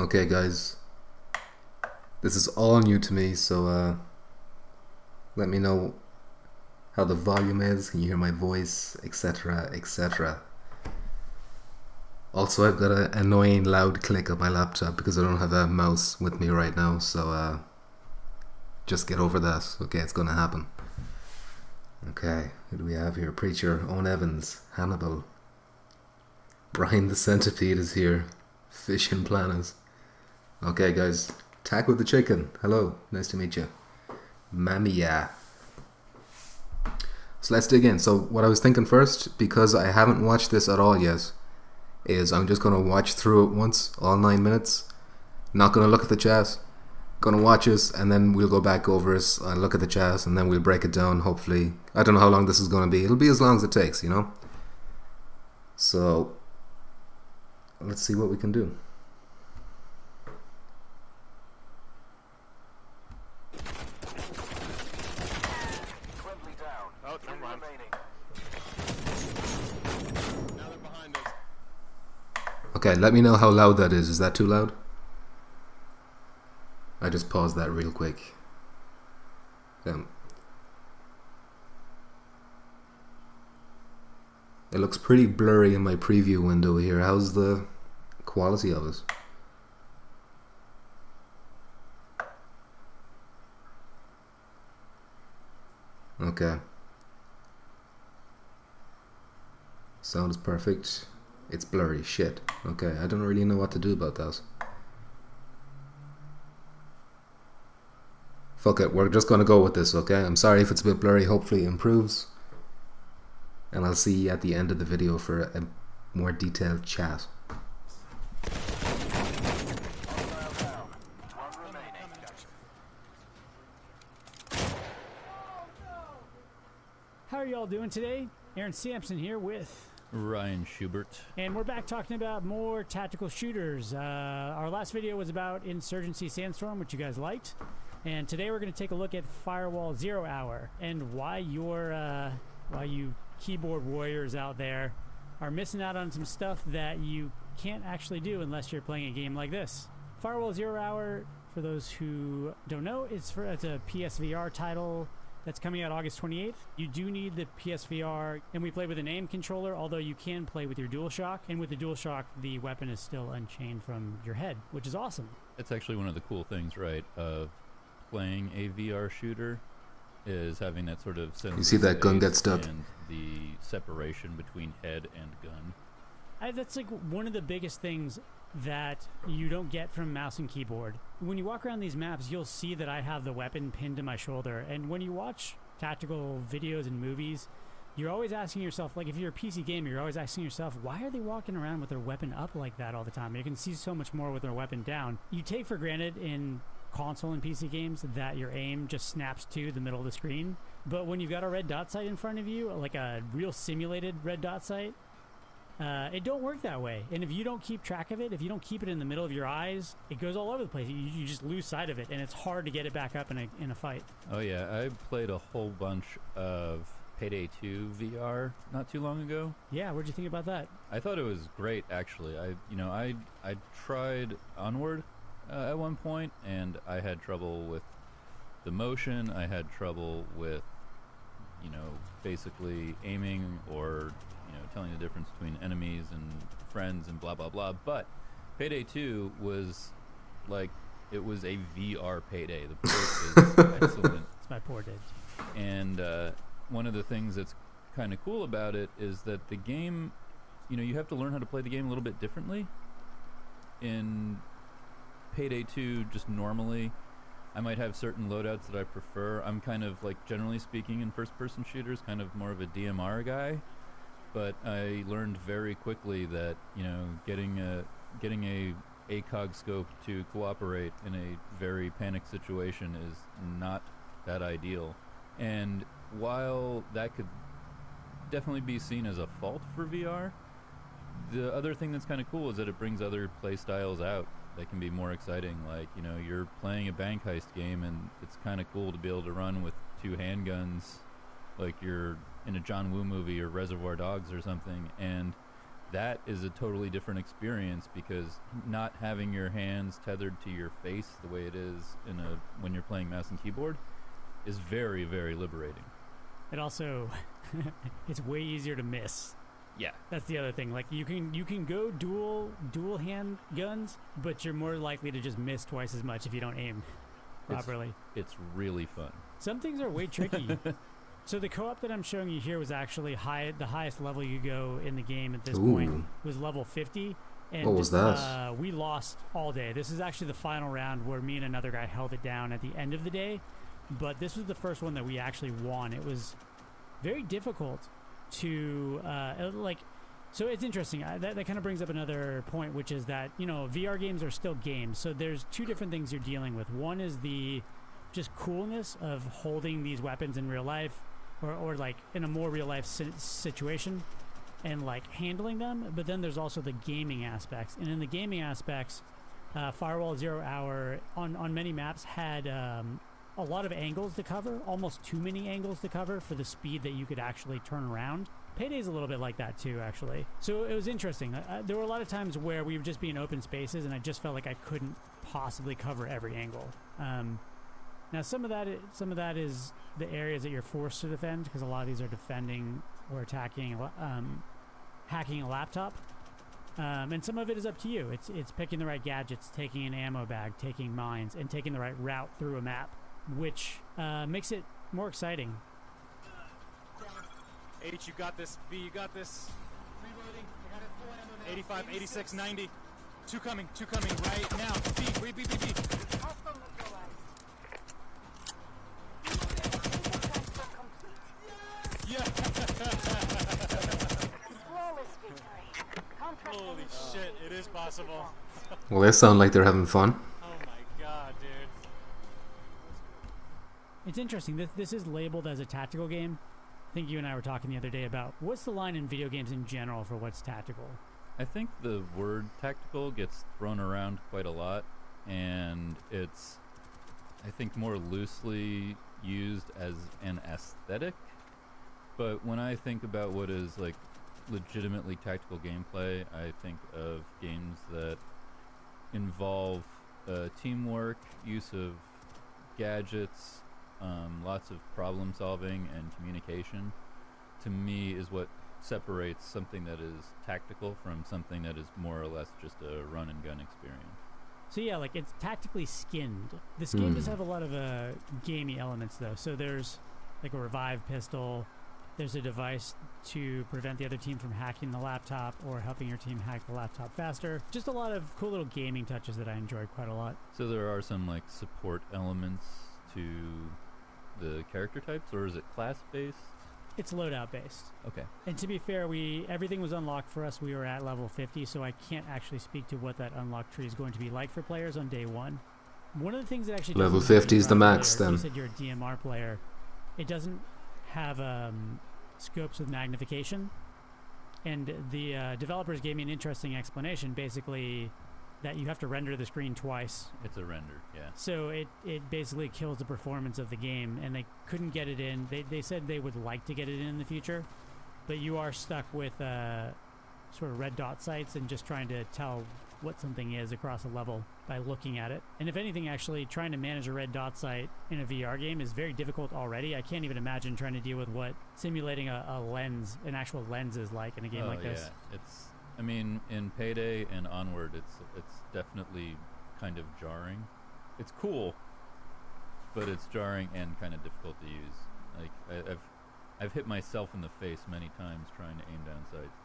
Okay guys, this is all new to me, so let me know how the volume is, can you hear my voice, etc, etc. Also, I've got an annoying loud click on my laptop because I don't have a mouse with me right now, so just get over that. Okay, it's gonna happen. Okay, who do we have here? Preacher, Owen Evans, Hannibal, Brian the Centipede is here, Fish and Planners. Okay guys, Tack with the Chicken, hello, nice to meet you. Mamiya. So let's dig in. So what I was thinking first, because I haven't watched this at all yet, is I'm just going to watch through it once, all 9 minutes, not going to look at the chat, going to watch it, and then we'll go back over it and look at the chat, and then we'll break it down, hopefully. I don't know how long this is going to be. It'll be as long as it takes, you know? So let's see what we can do. Okay, let me know how loud that is. Is that too loud? I just paused that real quick. It looks pretty blurry in my preview window here. How's the quality of it? Okay. Sound is perfect. It's blurry. Shit. Okay, I don't really know what to do about that. Fuck it, we're just gonna go with this, okay? I'm sorry if it's a bit blurry, hopefully it improves. And I'll see you at the end of the video for a more detailed chat. How are y'all doing today? Aaron Sampson here with Ryan Schubert. And we're back talking about more tactical shooters. Our last video was about Insurgency Sandstorm, which you guys liked. And today we're going to take a look at Firewall 0 Hour and why you keyboard warriors out there are missing out on some stuff that you can't actually do unless you're playing a game like this. Firewall 0 Hour, for those who don't know, it's a PSVR title that's coming out August 28th. You do need the PSVR, and we play with an aim controller, although you can play with your DualShock. And with the DualShock, the weapon is still unchained from your head, which is awesome. It's actually one of the cool things, right, of playing a VR shooter, is having that sort of sense. You see that gun get stuck? And the separation between head and gun. That's like one of the biggest things that you don't get from mouse and keyboard. When you walk around these maps, you'll see that I have the weapon pinned to my shoulder, and when you watch tactical videos and movies, you're always asking yourself, like if you're a PC gamer, you're always asking yourself, why are they walking around with their weapon up like that all the time? You can see so much more with their weapon down. You take for granted in console and PC games that your aim just snaps to the middle of the screen, but when you've got a red dot sight in front of you, like a real simulated red dot sight, it don't work that way. And if you don't keep track of it, if you don't keep it in the middle of your eyes, it goes all over the place. You just lose sight of it, and it's hard to get it back up in a fight. Oh yeah, I played a whole bunch of Payday 2 VR not too long ago. Yeah, what'd you think about that? I thought it was great, actually. I tried Onward at one point, and I had trouble with the motion. I had trouble with, basically aiming or telling the difference between enemies and friends and blah blah blah. But Payday 2 was like, it was a VR Payday. The port is excellent. It's my poor did. And one of the things that's kind of cool about it is that the game, you have to learn how to play the game a little bit differently. In Payday 2, just normally, I might have certain loadouts that I prefer. I'm kind of, like, generally speaking, in first-person shooters, kind of more of a DMR guy. But I learned very quickly that, getting a ACOG scope to cooperate in a very panicked situation is not that ideal. And while that could definitely be seen as a fault for VR, the other thing that's kind of cool is that it brings other play styles out that can be more exciting. Like, you're playing a bank heist game, and it's kind of cool to be able to run with two handguns like you're in a John Woo movie or Reservoir Dogs or something, and that is a totally different experience, because not having your hands tethered to your face the way it is when you're playing mouse and keyboard is very, very liberating. It also, it's way easier to miss. Yeah, that's the other thing. Like you can go dual hand guns, but you're more likely to just miss twice as much if you don't aim properly. It's really fun. Some things are way tricky. So the co-op that I'm showing you here was actually the highest level you go in the game at this point was level 50. And what was that? We lost all day. This is actually the final round where me and another guy held it down at the end of the day. But this was the first one that we actually won. It was very difficult to so it's interesting. That kind of brings up another point, which is that, you know, VR games are still games. So there's two different things you're dealing with. One is the just coolness of holding these weapons in real life, or like in a more real life situation, and like handling them. But then there's also the gaming aspects. And in the gaming aspects, Firewall 0 Hour on many maps had a lot of angles to cover, almost too many angles to cover for the speed that you could actually turn around. Payday's a little bit like that too, actually. So it was interesting. There were a lot of times where we would just be in open spaces and I just felt like I couldn't possibly cover every angle. Now some of that is the areas that you're forced to defend, because a lot of these are defending or attacking, hacking a laptop. And some of it is up to you. It's picking the right gadgets, taking an ammo bag, taking mines, and taking the right route through a map, which makes it more exciting. H, you got this. B, you got this. Reloading. 85, 86, 90. Two coming right now. B, B. Yeah. Holy shit, it is possible. Well, they sound like they're having fun. Oh my god, dude. It's interesting. This is labeled as a tactical game. I think you and I were talking the other day about what's the line in video games in general for what's tactical. I think the word tactical gets thrown around quite a lot, and it's, I think, more loosely used as an aesthetic. But when I think about what is like legitimately tactical gameplay, I think of games that involve teamwork, use of gadgets, lots of problem solving and communication. To me, is what separates something that is tactical from something that is more or less just a run and gun experience. So yeah, like it's tactically skinned. This game does have a lot of gamey elements though. So there's like a revive pistol. There's a device to prevent the other team from hacking the laptop or helping your team hack the laptop faster. Just a lot of cool little gaming touches that I enjoyed quite a lot. So there are some like support elements to the character types, or is it class-based? It's loadout based. Okay. And to be fair, everything was unlocked for us. We were at level 50, so I can't actually speak to what that unlock tree is going to be like for players on day one. One of the things that actually level 50 is the max then. You said you're a DMR player. It doesn't have scopes with magnification, and the developers gave me an interesting explanation, basically that you have to render the screen twice. It's a render, yeah. So it basically kills the performance of the game, and they couldn't get it in. They said they would like to get it in the future, but you are stuck with sort of red dot sights and just trying to tell what something is across a level by looking at it. And if anything, actually trying to manage a red dot sight in a VR game is very difficult already. I can't even imagine trying to deal with what simulating a lens, an actual lens, is like in a game like this. It's, I mean, in Payday and onward, it's definitely kind of jarring. It's cool, but it's jarring and kind of difficult to use. Like I've hit myself in the face many times trying to aim down sights.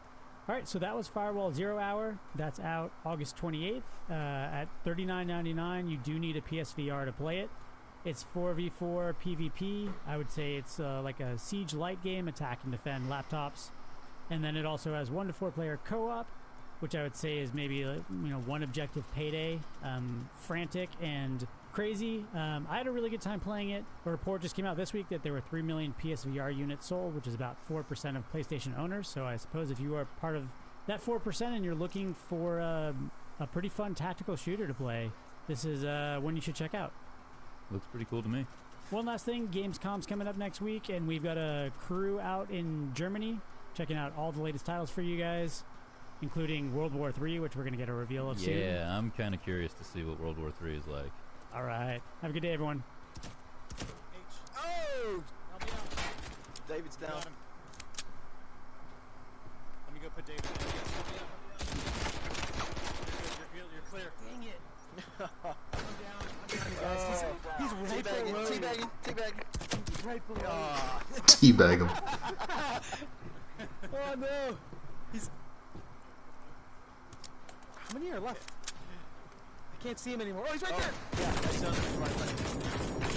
All right, so that was Firewall 0 Hour. That's out August 28th at $39.99. You do need a PSVR to play it. It's 4v4 PvP. I would say it's like a Siege light game, attack and defend laptops. And then it also has 1 to 4 player co-op, which I would say is maybe one objective Payday, frantic and crazy. I had a really good time playing it. A report just came out this week that there were 3 million PSVR units sold, which is about 4% of PlayStation owners. So I suppose if you are part of that 4% and you're looking for a pretty fun tactical shooter to play, this is one you should check out. Looks pretty cool to me. One last thing, Gamescom's coming up next week, and we've got a crew out in Germany checking out all the latest titles for you guys. including World War III, which we're going to get a reveal of soon. Yeah, I'm kind of curious to see what World War III is like. All right. Have a good day, everyone. Oh! Help me out. David's down. Got him. Let me go put David in. Yes, help me out. You're clear. Dang it. I'm down, guys. He's right below me. Teabagging. He's right below me. Teabag him. Oh no! He's. How many are left? I can't see him anymore. Oh, he's right there! Yeah, that sounds right.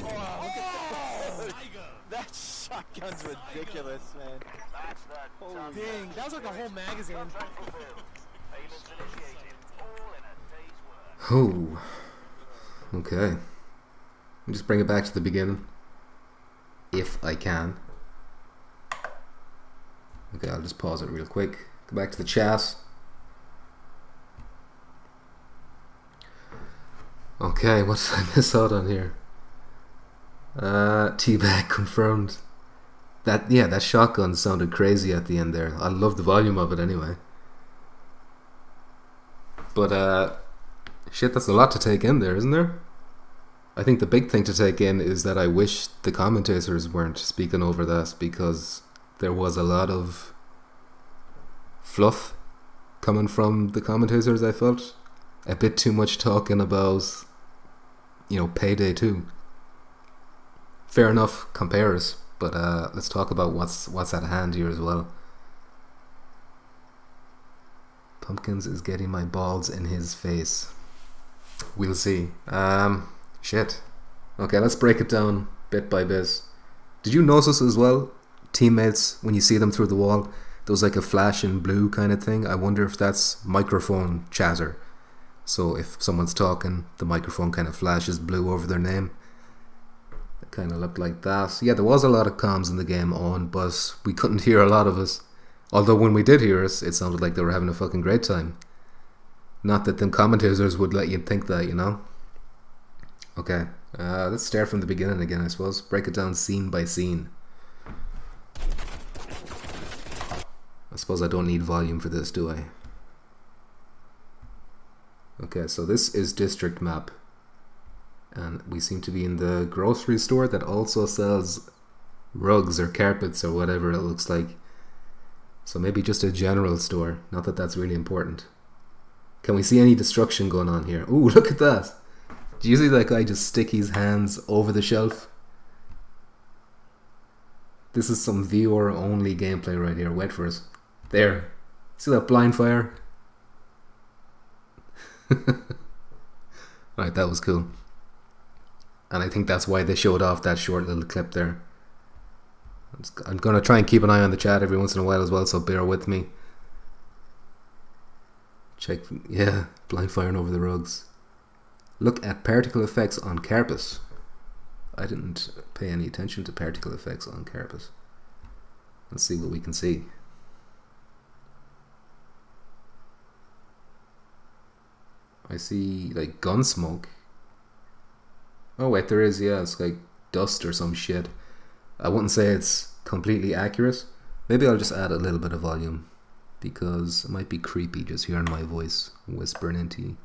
Oh! That shotgun's ridiculous, man. Holy Dang, that was like a whole magazine. Oh. Okay. Let me just bring it back to the beginning. If I can. Okay, I'll just pause it real quick. Go back to the chat. Okay, what did I miss out on here? Teabag confirmed. That shotgun sounded crazy at the end there. I love the volume of it anyway. But shit, that's a lot to take in there, isn't there? I think the big thing to take in is that I wish the commentators weren't speaking over that, because there was a lot of fluff coming from the commentators. I felt a bit too much talking about, you know, Payday 2. Fair enough, compares, but let's talk about what's at hand here as well. Pumpkins is getting my balls in his face. We'll see. Shit. Okay, let's break it down bit by bit. Did you notice as well, teammates, when you see them through the wall, there was like a flash in blue kind of thing? I wonder if that's microphone chatter. So if someone's talking, the microphone kind of flashes blue over their name. It kind of looked like that. Yeah, there was a lot of comms in the game on, but we couldn't hear a lot of us. Although when we did hear us, it sounded like they were having a fucking great time. Not that them commentators would let you think that, you know? Okay, let's start from the beginning again, I suppose. Break it down scene by scene. I suppose I don't need volume for this, do I? Okay, so this is district map. And we seem to be in the grocery store that also sells rugs or carpets or whatever it looks like. So maybe just a general store. Not that that's really important. Can we see any destruction going on here? Ooh, look at that! Do you see that guy just stick his hands over the shelf? This is some viewer only gameplay right here. Wait for us. There. See that blind fire? Right, that was cool. And I think that's why they showed off that short little clip there. I'm going to try and keep an eye on the chat every once in a while as well, so bear with me. Check, yeah, blind firing over the rugs. Look at particle effects on carpet. I didn't pay any attention to particle effects on carpet. Let's see what we can see. I see like gun smoke. Oh wait, there is, yeah, it's like dust or some shit. I wouldn't say it's completely accurate. Maybe I'll just add a little bit of volume, because it might be creepy just hearing my voice whispering into you.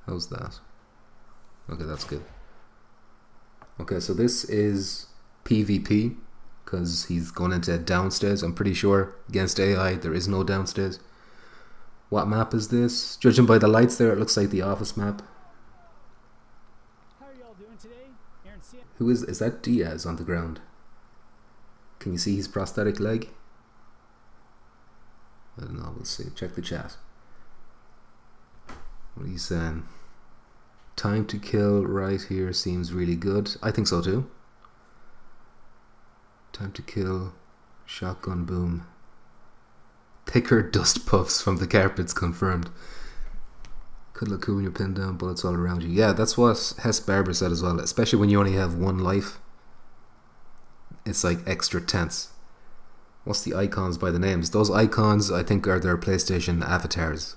How's that? Okay, that's good. Okay, so this is PvP, because he's going into downstairs. I'm pretty sure against AI there is no downstairs. What map is this? Judging by the lights there, it looks like the office map. How are y'all doing today? Aaron C. Who is that Diaz on the ground? Can you see his prosthetic leg? I don't know, we'll see. Check the chat. What are you saying? Time to kill right here seems really good. I think so too. Time to kill. Shotgun boom. Thicker dust puffs from the carpets confirmed. Could look cool when you're pinned down, bullets all around you. Yeah, that's what Hess Barber said as well. Especially when you only have one life. It's like extra tense. What's the icons by the names? Those icons I think are their PlayStation avatars.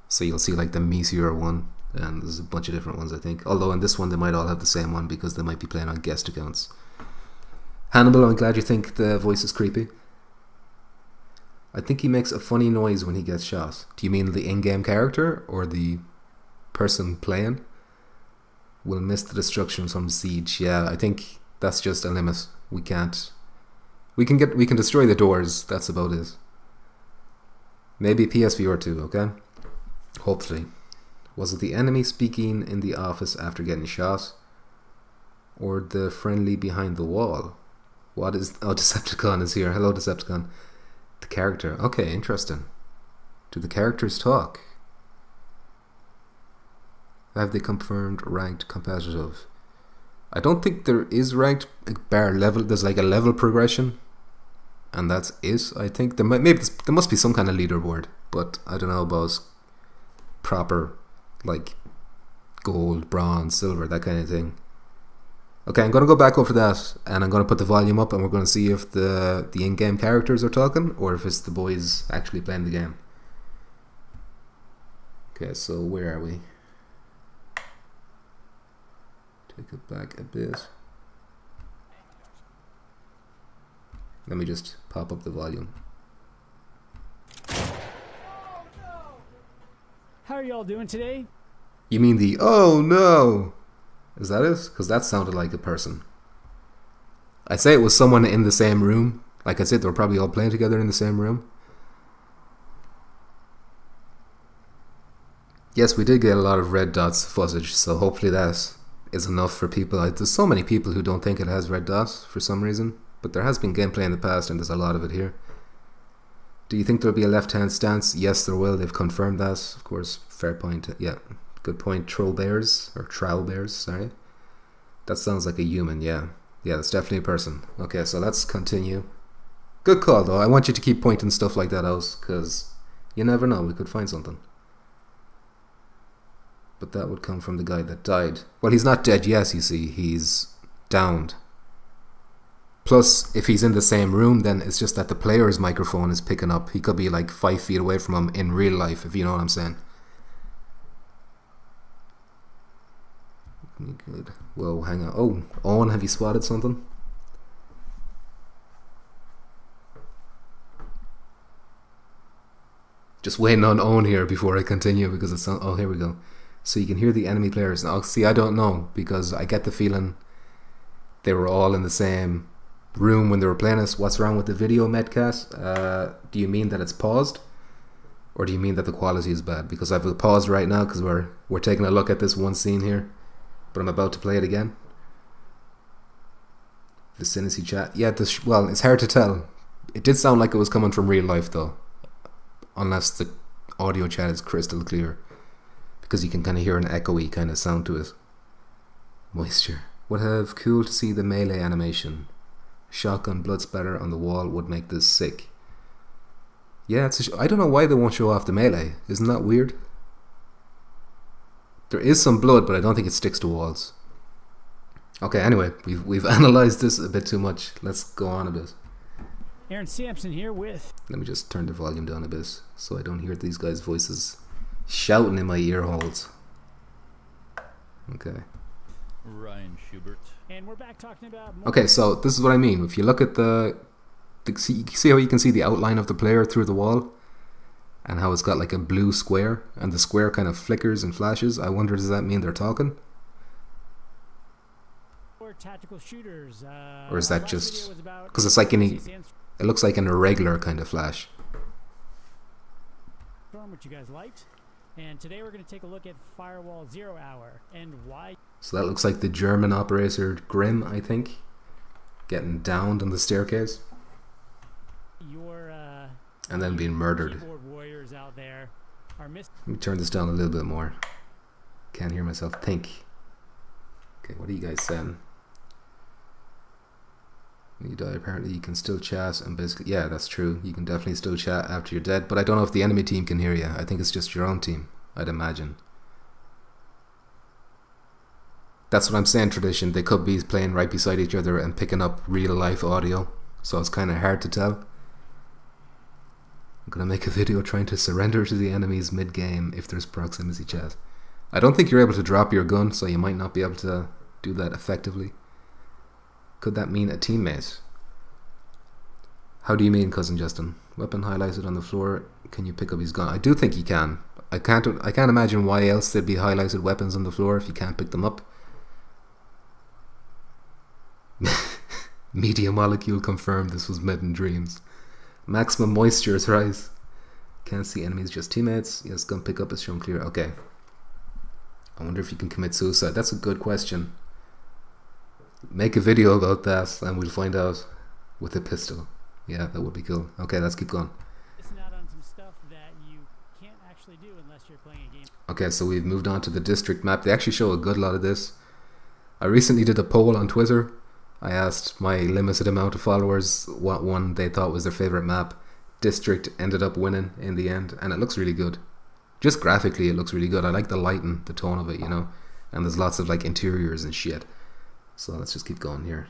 So you'll see like the Meteor one, and there's a bunch of different ones I think. Although in this one they might all have the same one because they might be playing on guest accounts. Hannibal, I'm glad you think the voice is creepy. I think he makes a funny noise when he gets shot. Do you mean the in-game character or the person playing? Will miss the destruction from siege. Yeah, I think that's just a limit. We can't. We can destroy the doors. That's about it. Maybe PSVR 2. Okay. Hopefully. Was it the enemy speaking in the office after getting shot, or the friendly behind the wall? What is? Oh, Decepticon is here. Hello, Decepticon. The character. Okay, interesting. Do the characters talk? Have they confirmed ranked competitive? I don't think there is ranked bar level. There's like a level progression, and that's it. I think there there must be some kind of leaderboard, but I don't know about proper like gold, bronze, silver, that kind of thing. Okay, I'm gonna go back over that, and I'm gonna put the volume up, and we're gonna see if the in-game characters are talking or if it's the boys actually playing the game. Okay, so where are we? Take it back a bit. Let me just pop up the volume. How are y'all doing today? You mean the "oh no"? Is that it? Because that sounded like a person. I say it was someone in the same room. Like I said, they were probably all playing together in the same room. Yes, we did get a lot of red dots footage, so hopefully that is enough for people. There's so many people who don't think it has red dots for some reason, but there has been gameplay in the past, and there's a lot of it here. Do you think there'll be a left-hand stance? Yes, there will. They've confirmed that. Of course, fair point. Yeah, good point. Troll bears, or trow bears, sorry. That sounds like a human, yeah. Yeah, that's definitely a person. Okay, so let's continue. Good call, though. I want you to keep pointing stuff like that out, because you never know, we could find something. But that would come from the guy that died. Well, he's not dead, yes, you see. He's downed. Plus, if he's in the same room, then it's just that the player's microphone is picking up. He could be like 5 feet away from him in real life, if you know what I'm saying. Good. Whoa, hang on. Oh, Owen, have you spotted something? Just waiting on Owen here before I continue, because it's not, oh, here we go. So you can hear the enemy players. Now, see, I don't know, because I get the feeling they were all in the same room when they were playing us. What's wrong with the video, Medcast? Do you mean that it's paused? Or do you mean that the quality is bad? Because I've paused right now because we're taking a look at this one scene here, but I'm about to play it again. Vicinity chat. Yeah, well, it's hard to tell. It did sound like it was coming from real life, though. Unless the audio chat is crystal clear. Because you can kind of hear an echoey kind of sound to it. Moisture. Would have cool to see the melee animation. Shotgun blood splatter on the wall would make this sick. Yeah, I don't know why they won't show off the melee. Isn't that weird? There is some blood, but I don't think it sticks to walls. Okay, anyway, we've analysed this a bit too much. Let's go on a bit. Aaron Sampson here with... Let me just turn the volume down a bit so I don't hear these guys' voices shouting in my ear holes. Okay. Ryan Schubert. And we're back talking about... Okay, so this is what I mean. If you look at see how you can see the outline of the player through the wall? And how it's got like a blue square, and the square kind of flickers and flashes. I wonder, does that mean they're talking? Tactical shooters. Or is that just... Because it's like it looks like an irregular kind of flash. Which you guys liked. And today we're going to take a look at Firewall 0 Hour and why... So that looks like the German operator Grimm, I think. Getting downed on the staircase. And then being murdered. Warriors out there are Let me turn this down a little bit more. Can't hear myself think. Okay, what are you guys saying? When you die, apparently you can still chat and basically... Yeah, that's true. You can definitely still chat after you're dead. But I don't know if the enemy team can hear you. I think it's just your own team, I'd imagine. That's what I'm saying, Tradition. They could be playing right beside each other and picking up real life audio. So it's kind of hard to tell. I'm going to make a video trying to surrender to the enemies mid-game if there's proximity chat. I don't think you're able to drop your gun, so you might not be able to do that effectively. Could that mean a teammate? How do you mean, cousin Justin? Weapon highlighted on the floor. Can you pick up his gun? I do think you can. I can't imagine why else there'd be highlighted weapons on the floor if you can't pick them up. Media molecule confirmed this was met in dreams. Maximum moisture is right. Can't see enemies, just teammates. Yes, gun pickup is shown clear. Okay. I wonder if you can commit suicide. That's a good question. Make a video about that and we'll find out with a pistol. Yeah, that would be cool. Okay, let's keep going. Missing out on some stuff that you can't actually do unless you're playing a game. Okay, so we've moved on to the district map. They actually show a good lot of this. I recently did a poll on Twitter. I asked my limited amount of followers what one they thought was their favorite map. District ended up winning in the end, and it looks really good. Just graphically, it looks really good. I like the light and the tone of it, you know. And there's lots of like interiors and shit. So let's just keep going here.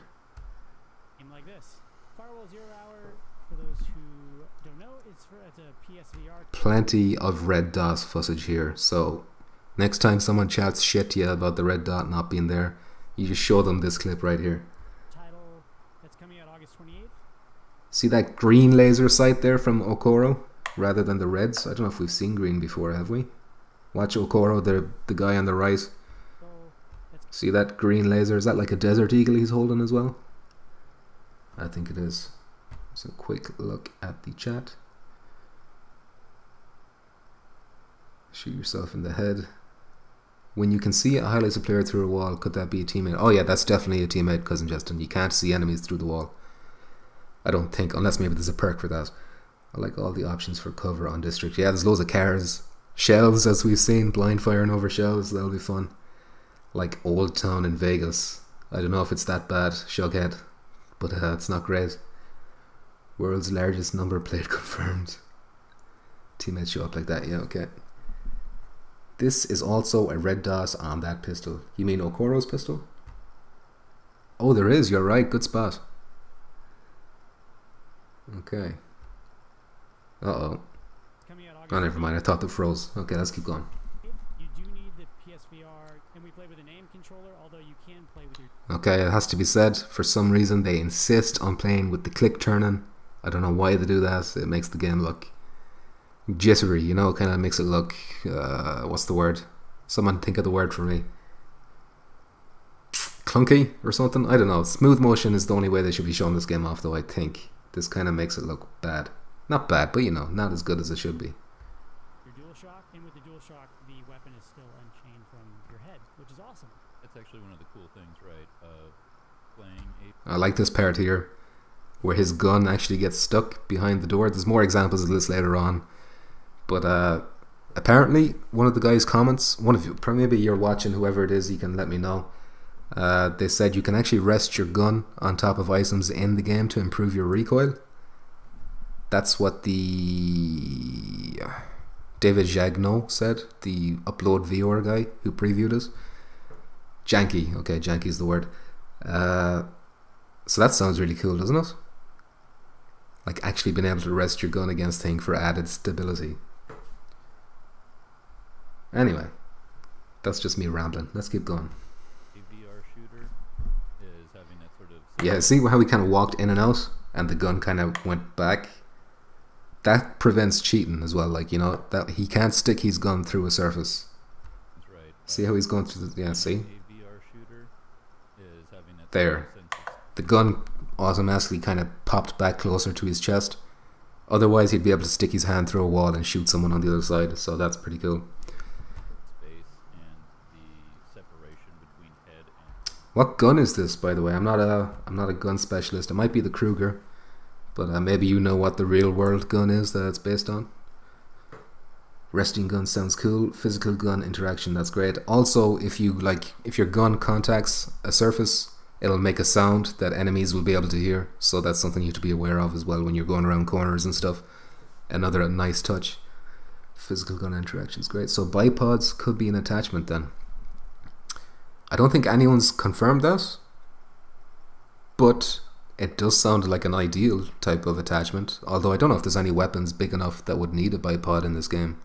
Game like this. Firewall 0 Hour, for those who don't know, it's a PSVR. Plenty of red dot footage here. So next time someone chats shit to you about the red dot not being there, you just show them this clip right here. Title that's coming out August 28th. See that green laser sight there from Okoro rather than the reds? I don't know if we've seen green before, have we? Watch Okoro, the guy on the right. See that green laser? Is that like a desert eagle he's holding as well? I think it is. So quick look at the chat. Shoot yourself in the head. When you can see it highlights a player through a wall, could that be a teammate? Oh yeah, that's definitely a teammate, cousin Justin. You can't see enemies through the wall. I don't think, unless maybe there's a perk for that. I like all the options for cover on district. Yeah, there's loads of cars. Shells, as we've seen, blind firing over shells. That'll be fun. Like Old Town in Vegas. I don't know if it's that bad, Shughead, but it's not great. World's largest number plate confirmed. Teammates show up like that, yeah, okay. This is also a red dot on that pistol. You mean Okoro's pistol? Oh, there is, you're right, good spot. Okay. Uh-oh. Oh, never mind, I thought it froze. Okay, let's keep going. You do need the PSVR, and we play with an aim controller, although you can play with your... Okay, it has to be said, for some reason they insist on playing with the click turning. I don't know why they do that. It makes the game look jittery, you know, kind of makes it look, what's the word? Someone think of the word for me. Clunky or something? I don't know. Smooth motion is the only way they should be showing this game off, though, I think. This kind of makes it look bad. Not bad, but you know, not as good as it should be. Your DualShock, and with the DualShock, the weapon is still unchained from your head, which is awesome. That's actually one of the cool things, right? Playing a... I like this part here, where his gun actually gets stuck behind the door. There's more examples of this later on. But apparently, one of the guys' comments, one of you, maybe you're watching, whoever it is, you can let me know. They said you can actually rest your gun on top of items in the game to improve your recoil. That's what the David Jagneau said, the Upload VR guy who previewed it. Janky, okay, janky is the word. So that sounds really cool, doesn't it? Like actually being able to rest your gun against things for added stability. Anyway, that's just me rambling. Let's keep going. A VR shooter is having that sort of... Yeah, see how he kind of walked in and out and the gun kind of went back? That prevents cheating as well, like, you know, that he can't stick his gun through a surface. That's right. See how he's going through the... Yeah, see? A VR shooter is having that... There. The gun automatically kind of popped back closer to his chest. Otherwise, he'd be able to stick his hand through a wall and shoot someone on the other side, so that's pretty cool. Space and the separation between head and... What gun is this, by the way? I'm not a gun specialist. It might be the Kruger, but maybe you know what the real world gun is that it's based on. Resting gun sounds cool. Physical gun interaction, that's great. Also, if your gun contacts a surface, it'll make a sound that enemies will be able to hear. So that's something you have to be aware of as well when you're going around corners and stuff. Another nice touch. Physical gun interaction is great. So bipods could be an attachment then. I don't think anyone's confirmed that, but it does sound like an ideal type of attachment. Although I don't know if there's any weapons big enough that would need a bipod in this game.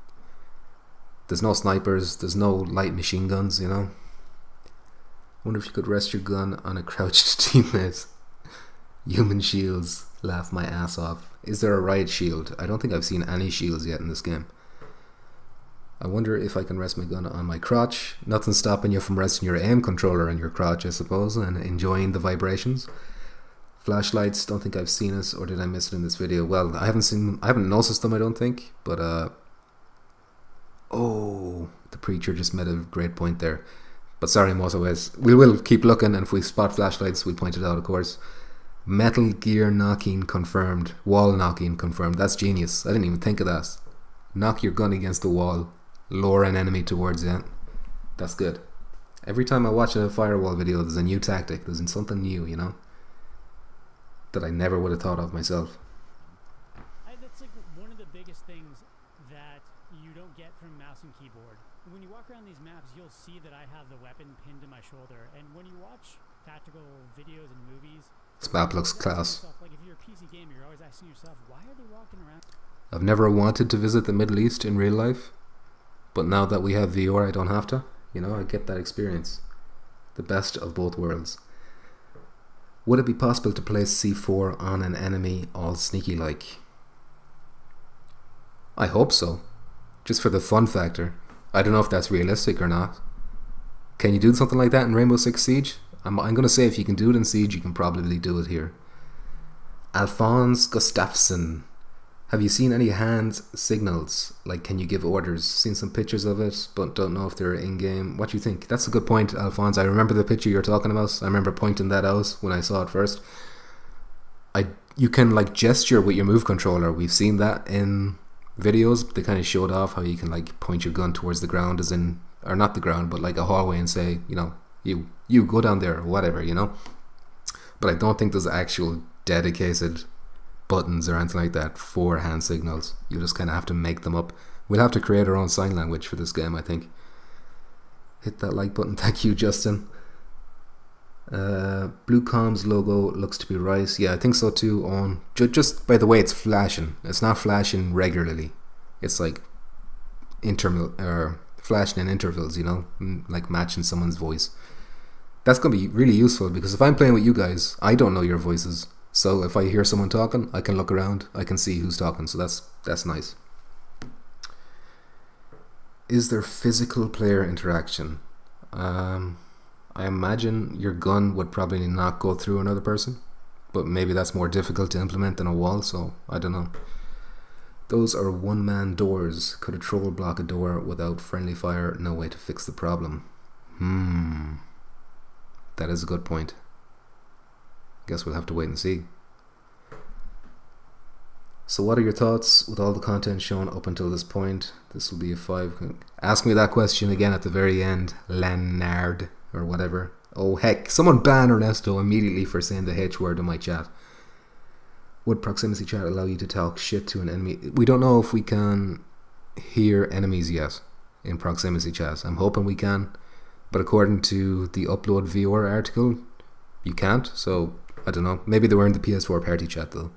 There's no snipers, there's no light machine guns, you know. Wonder if you could rest your gun on a crouched teammate. Human shields. Laugh my ass off. Is there a riot shield? I don't think I've seen any shields yet in this game. I wonder if I can rest my gun on my crotch. Nothing's stopping you from resting your aim controller on your crotch, I suppose, and enjoying the vibrations. Flashlights, don't think I've seen it, or did I miss it in this video? Well, I haven't noticed them, I don't think, but oh, the preacher just made a great point there. But sorry, motorways. We will keep looking, and if we spot flashlights, we'll point it out, of course. Metal gear knocking confirmed. Wall knocking confirmed. That's genius. I didn't even think of that. Knock your gun against the wall. Lure an enemy towards you. That's good. Every time I watch a Firewall video, there's a new tactic. There's something new, you know, that I never would have thought of myself. That's like one of the biggest things that you don't get from mouse and keyboard. When you walk around these maps, you'll see that I have the weapon pinned to my shoulder. And when you watch tactical videos and movies, this map looks class. Like if you're a PC gamer, you're always asking yourself, why are they walking around? I've never wanted to visit the Middle East in real life, but now that we have VR, I don't have to. You know, I get that experience. The best of both worlds. Would it be possible to place C4 on an enemy all sneaky like? I hope so. Just for the fun factor. I don't know if that's realistic or not. Can you do something like that in Rainbow Six Siege? I'm going to say if you can do it in Siege, you can probably do it here. Alphonse Gustafsson. Have you seen any hand signals? Like, can you give orders? Seen some pictures of it, but don't know if they're in-game. What do you think? That's a good point, Alphonse. I remember the picture you're talking about. I remember pointing that out when I saw it first. You can, like, gesture with your move controller. We've seen that in videos. They kind of showed off how you can, like, point your gun towards the ground, as in, or not the ground, but like a hallway, and say, you know, you go down there, or whatever, you know. But I don't think there's actual dedicated buttons or anything like that for hand signals. You just kind of have to make them up. We'll have to create our own sign language for this game, I think. Hit that like button. Thank you, Justin. Blue Comms logo looks to be right. Yeah, I think so too. On just by the way, it's flashing. It's not flashing regularly. It's like flashing in intervals, you know, like matching someone's voice. That's going to be really useful, because if I'm playing with you guys, I don't know your voices. So if I hear someone talking, I can look around, I can see who's talking. So that's nice. Is there physical player interaction? I imagine your gun would probably not go through another person, but maybe that's more difficult to implement than a wall, so I don't know. Those are one-man doors. Could a troll block a door without friendly fire? No way to fix the problem. That is a good point. Guess we'll have to wait and see. So what are your thoughts with all the content shown up until this point? This will be a 5. Ask me that question again at the very end, Leonard, or whatever. Oh heck, someone ban Ernesto immediately for saying the H word in my chat. Would proximity chat allow you to talk shit to an enemy? We don't know if we can hear enemies yet in proximity chat. I'm hoping we can, but according to the Upload VR article, you can't, so I don't know. Maybe they were in the PS4 party chat though.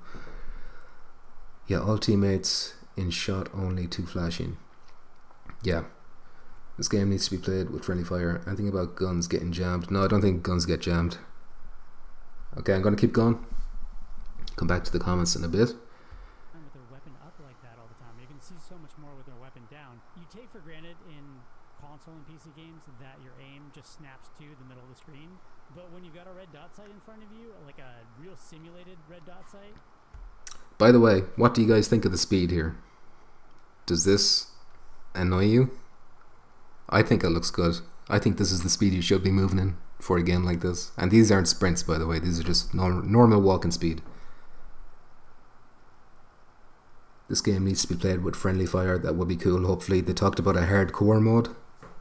Yeah, all teammates in shot only, 2 flashing. Yeah. This game needs to be played with friendly fire. Anything about guns getting jammed? No, I don't think guns get jammed. Okay, I'm going to keep going. Come back to the comments in a bit. With their weapon up like that all the time, you can see so much more with their weapon down. You take for granted in console and PC games that your aim just snaps to the middle of the screen, but when you've got a red dot sight in front of you, like a real simulated red dot sight. By the way, what do you guys think of the speed here? Does this annoy you? I think it looks good. I think this is the speed you should be moving in for a game like this. And these aren't sprints, by the way. These are just normal walking speed. This game needs to be played with friendly fire. That would be cool. Hopefully they talked about a hardcore mode,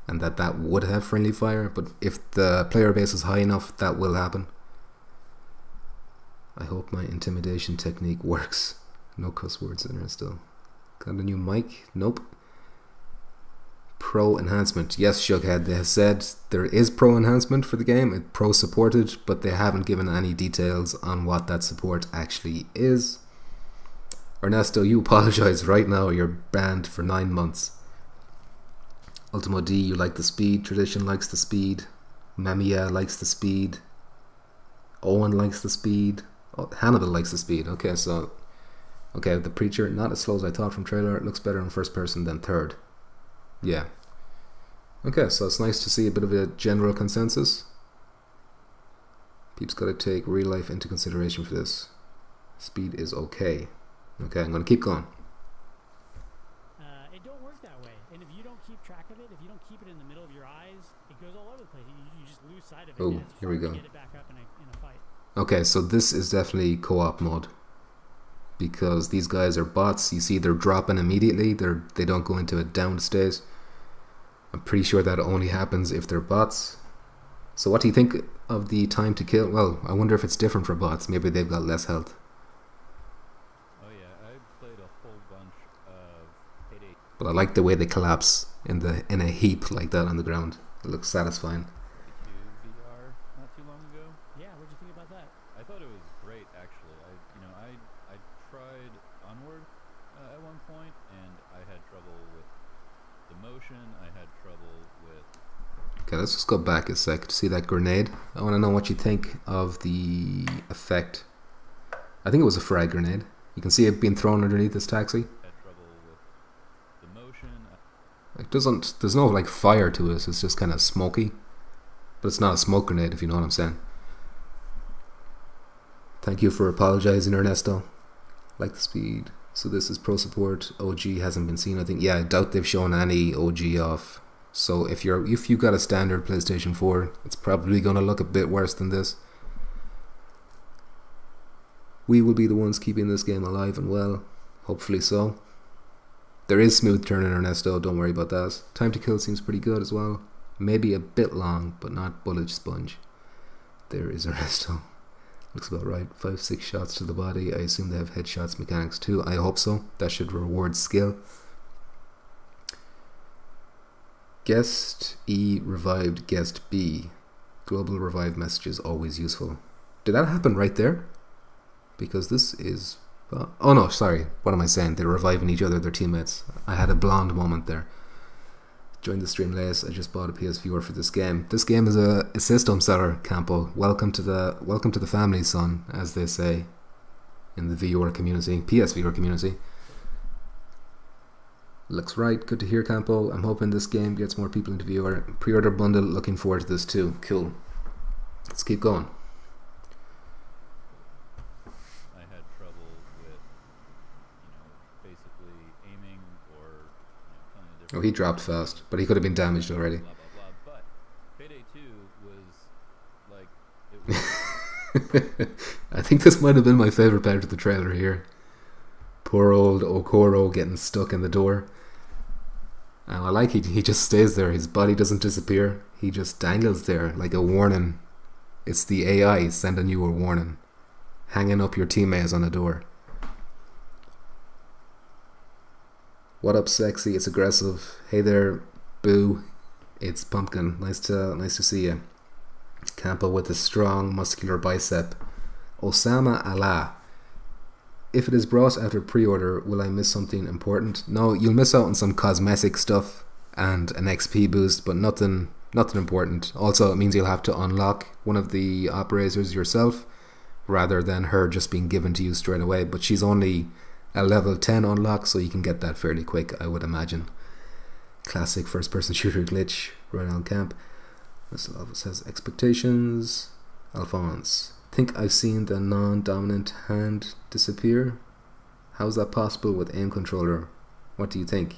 and that would have friendly fire. But if the player base is high enough, that will happen. I hope my intimidation technique works. No cuss words in there still. Got a new mic? Nope. Pro enhancement. Yes, Shughead, they have said there is pro enhancement for the game. It's pro supported, but they haven't given any details on what that support actually is. Ernesto, you apologize right now. You're banned for 9 months. Ultimo D, you like the speed. Tradition likes the speed. Mamiya likes the speed. Owen likes the speed. Oh, Hannibal likes the speed. Okay, so okay, the Preacher, not as slow as I thought from trailer. It looks better in first person than third. Yeah. Okay, so it's nice to see a bit of a general consensus. Peeps got to take real life into consideration for this. Speed is okay. Okay, I'm going to keep going. It don't work that way. And if you don't keep track of it, if you don't keep it in the middle of your eyes, it goes all over the place. You just lose sight of it. Oh, and it's here we hard to go. get it back up in a fight. Okay, so this is definitely co-op mode. Because these guys are bots. You see they're dropping immediately. They don't go into a down state. I'm pretty sure that only happens if they're bots. So what do you think of the time to kill? Well, I wonder if it's different for bots. Maybe they've got less health. Oh yeah, I played a whole bunch of Payday. But I like the way they collapse in a heap like that on the ground. It looks satisfying. 2 VR not too long ago. Yeah, what'd you think about that? I thought it was great actually. I tried Onward at one point and I had trouble with the motion. I had trouble with. Okay, let's just go back a sec to see that grenade. I want to know what you think of the effect. I think it was a frag grenade. You can see it being thrown underneath this taxi. Had trouble with the motion. It doesn't. There's no like fire to it. It's just kind of smoky. But it's not a smoke grenade, if you know what I'm saying. Thank you for apologizing, Ernesto. Like the speed. So this is pro support. OG hasn't been seen. I think. Yeah, I doubt they've shown any OG off. So if you got a standard PlayStation 4, it's probably going to look a bit worse than this. We will be the ones keeping this game alive and well. Hopefully so. There is smooth turning, Ernesto. Don't worry about that. Time to kill seems pretty good as well. Maybe a bit long, but not bullet sponge. There is Ernesto. Looks about right. 5-6 shots to the body. I assume they have headshots mechanics too. I hope so. That should reward skill. Guest E revived guest B. Global revive message is always useful. Did that happen right there? Because this is... oh no, sorry. What am I saying? They're reviving each other, their teammates. I had a blonde moment there. Join the stream late. I just bought a PS Viewer for this game. This game is a system seller, Campo. Welcome to the family, son, as they say in the viewer community, PS Viewer community. Looks right. Good to hear, Campo. I'm hoping this game gets more people into viewer. Pre-order bundle. Looking forward to this too. Cool. Let's keep going. I had trouble with, basically aiming or telling the difference. Oh, he dropped fast, but he could have been damaged already. Blah blah blah. But Payday 2 was like it was. I think this might have been my favorite part of the trailer here. Poor old Okoro getting stuck in the door. And I like he just stays there. His body doesn't disappear. He just dangles there like a warning. It's the AI sending you a warning. Hanging up your teammates on a door. What up, sexy? It's aggressive. Hey there, boo. It's Pumpkin. Nice to see you. Campo with a strong muscular bicep. Osama Allah. If it is brought after pre-order, will I miss something important? No, you'll miss out on some cosmetic stuff and an XP boost, but nothing important. Also, it means you'll have to unlock one of the operators yourself, rather than her just being given to you straight away. But she's only a level 10 unlock, so you can get that fairly quick, I would imagine. Classic first-person shooter glitch right on camp. This level says expectations. Alphonse. Think I've seen the non-dominant hand disappear. How's that possible with aim controller? What do you think?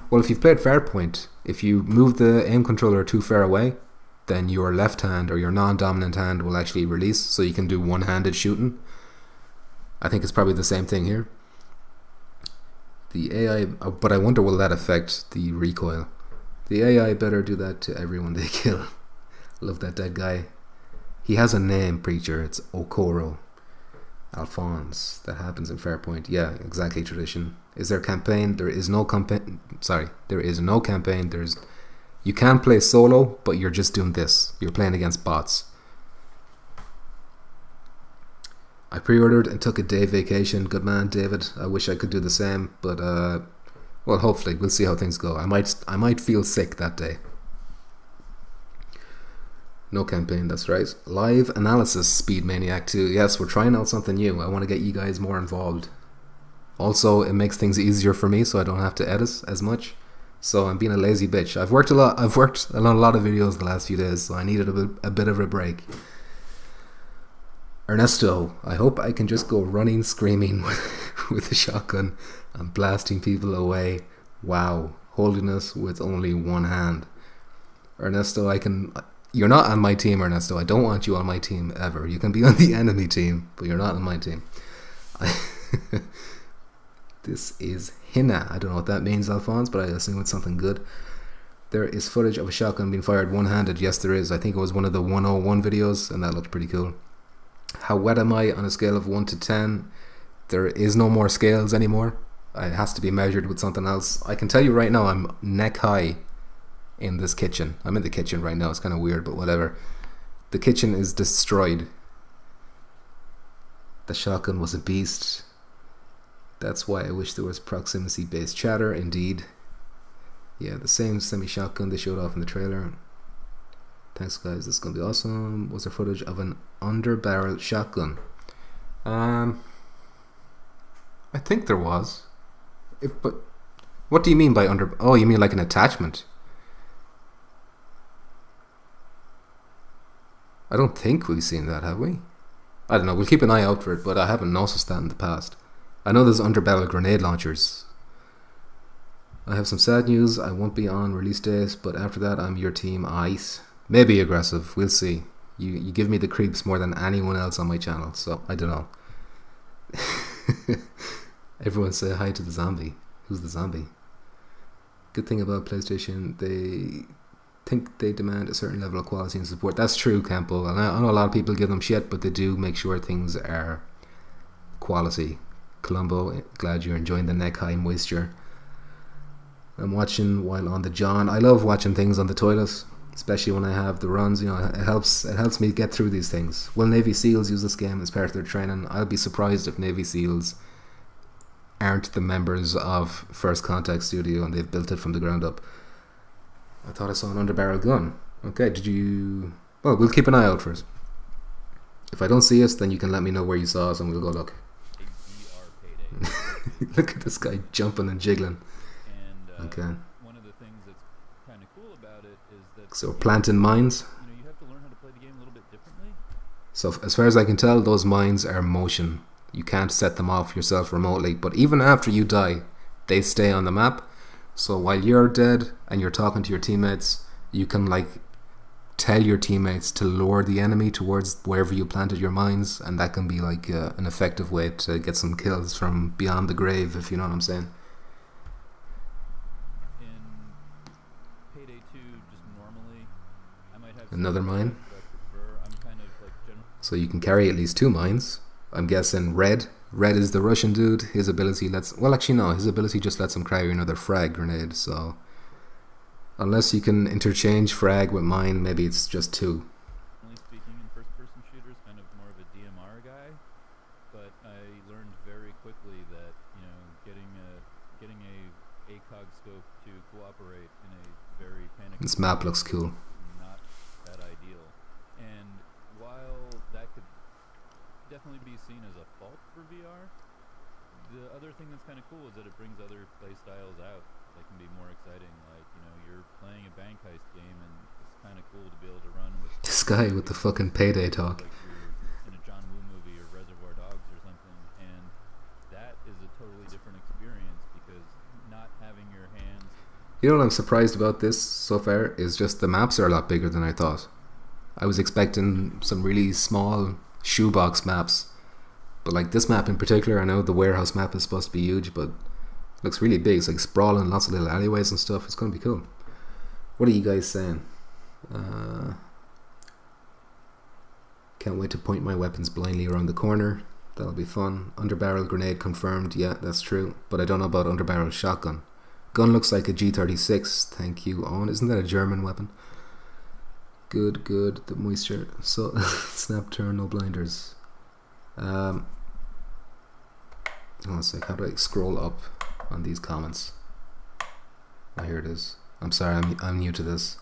Well, if you've played Farpoint, if you move the aim controller too far away, then your left hand or your non-dominant hand will actually release, so you can do one-handed shooting. I think it's probably the same thing here. The AI, but I wonder will that affect the recoil? The AI better do that to everyone they kill. Love that dead guy. He has a name, Preacher. It's Okoro. Alphonse. That happens in Farpoint. Yeah, exactly, Tradition. Is there a campaign? There is no campaign. Sorry, there is no campaign. You can play solo, but you're just doing this. You're playing against bots. I pre-ordered and took a day vacation. Good man, David. I wish I could do the same, but well, hopefully we'll see how things go. I might feel sick that day. No campaign, that's right. Live analysis, Speed Maniac 2. Yes, we're trying out something new. I want to get you guys more involved. Also, it makes things easier for me so I don't have to edit as much. So I'm being a lazy bitch. I've worked on a lot of videos the last few days, so I needed a bit of a break. Ernesto, I hope I can just go running, screaming with a shotgun and blasting people away. Wow, holiness with only one hand. Ernesto, you're not on my team, Ernesto. I don't want you on my team ever. You can be on the enemy team, but you're not on my team. This is Hina. I don't know what that means, Alphonse, but I assume it's something good. There is footage of a shotgun being fired one-handed. Yes, there is. I think it was one of the 101 videos, and that looked pretty cool. How wet am I on a scale of 1 to 10? There is no more scales anymore. It has to be measured with something else. I can tell you right now, I'm neck high in this kitchen. I'm in the kitchen right now. It's kind of weird, but whatever. The kitchen is destroyed. The shotgun was a beast. That's why I wish there was proximity-based chatter. Indeed. Yeah, the same semi-shotgun they showed off in the trailer. Thanks, guys. This is going to be awesome. Was there footage of an under-barrel shotgun? I think there was. But what do you mean by under... Oh, you mean like an attachment? I don't think we've seen that, have we? I don't know. We'll keep an eye out for it, but I haven't noticed that in the past. I know there's under-barrel grenade launchers. I have some sad news. I won't be on release days, but after that, I'm your team. Ice. Maybe aggressive. We'll see. You give me the creeps more than anyone else on my channel, so I don't know. Everyone say hi to the zombie. Who's the zombie? Good thing about PlayStation, they think they demand a certain level of quality and support. That's true, Campo. And I know a lot of people give them shit, but they do make sure things are quality. Columbo, glad you're enjoying the neck high moisture. I'm watching while on the John. I love watching things on the toilet, especially when I have the runs. You know, it helps me get through these things. Will Navy SEALs use this game as part of their training? I'll be surprised if Navy SEALs aren't the members of First Contact Studio and they've built it from the ground up. I thought I saw an underbarrel gun. Okay, did you... Well, we'll keep an eye out for it. If I don't see it, then you can let me know where you saw us and we'll go look. Look at this guy jumping and jiggling. And, okay. One of the things that's kind of cool about it is that... So planting mines. You have to learn how to play the game a little bit differently. So as far as I can tell, those mines are motion. You can't set them off yourself remotely, but even after you die, they stay on the map. So while you're dead and you're talking to your teammates, you can like tell your teammates to lure the enemy towards wherever you planted your mines, and that can be like an effective way to get some kills from beyond the grave, if you know what I'm saying. In Payday 2, just normally, I might have Another mine. I'm kind of like So you can carry at least 2 mines. I'm guessing Red. Red is the Russian dude. His ability lets... Well, actually, no. His ability just lets him carry another frag grenade, so... Unless you can interchange frag with mine, maybe it's just 2. Generally speaking, in first-person shooters, kind of more of a DMR guy, but I learned very quickly that, you know, getting a ACOG scope to cooperate in a very panicked... This map looks cool. Not that ideal. And while that could definitely be seen as a fault for VR, the other thing that's kind of cool is that it brings other play styles out that can be more exciting. Like, you know, you're playing a bank heist game and it's kind of cool to be able to run with This guy with the fucking Payday talk. like you're in a John Woo movie or Reservoir Dogs or something, and that is a totally different experience because not having your hands... You know what I'm surprised about this so far is just the maps are a lot bigger than I thought. I was expecting some really small shoebox maps, but like this map in particular, I know the warehouse map is supposed to be huge, but it looks really big. It's like sprawling, lots of little alleyways and stuff. It's going to be cool. What are you guys saying? Can't wait to point my weapons blindly around the corner. That'll be fun. Underbarrel grenade confirmed. Yeah, that's true, but I don't know about underbarrel shotgun. Gun looks like a G36. Thank you, Owen. Isn't that a German weapon? Good, good. The moisture. So, snap turn, no blinders. Hold on a sec. How do I scroll up on these comments? Oh, here it is. I'm sorry, I'm new to this.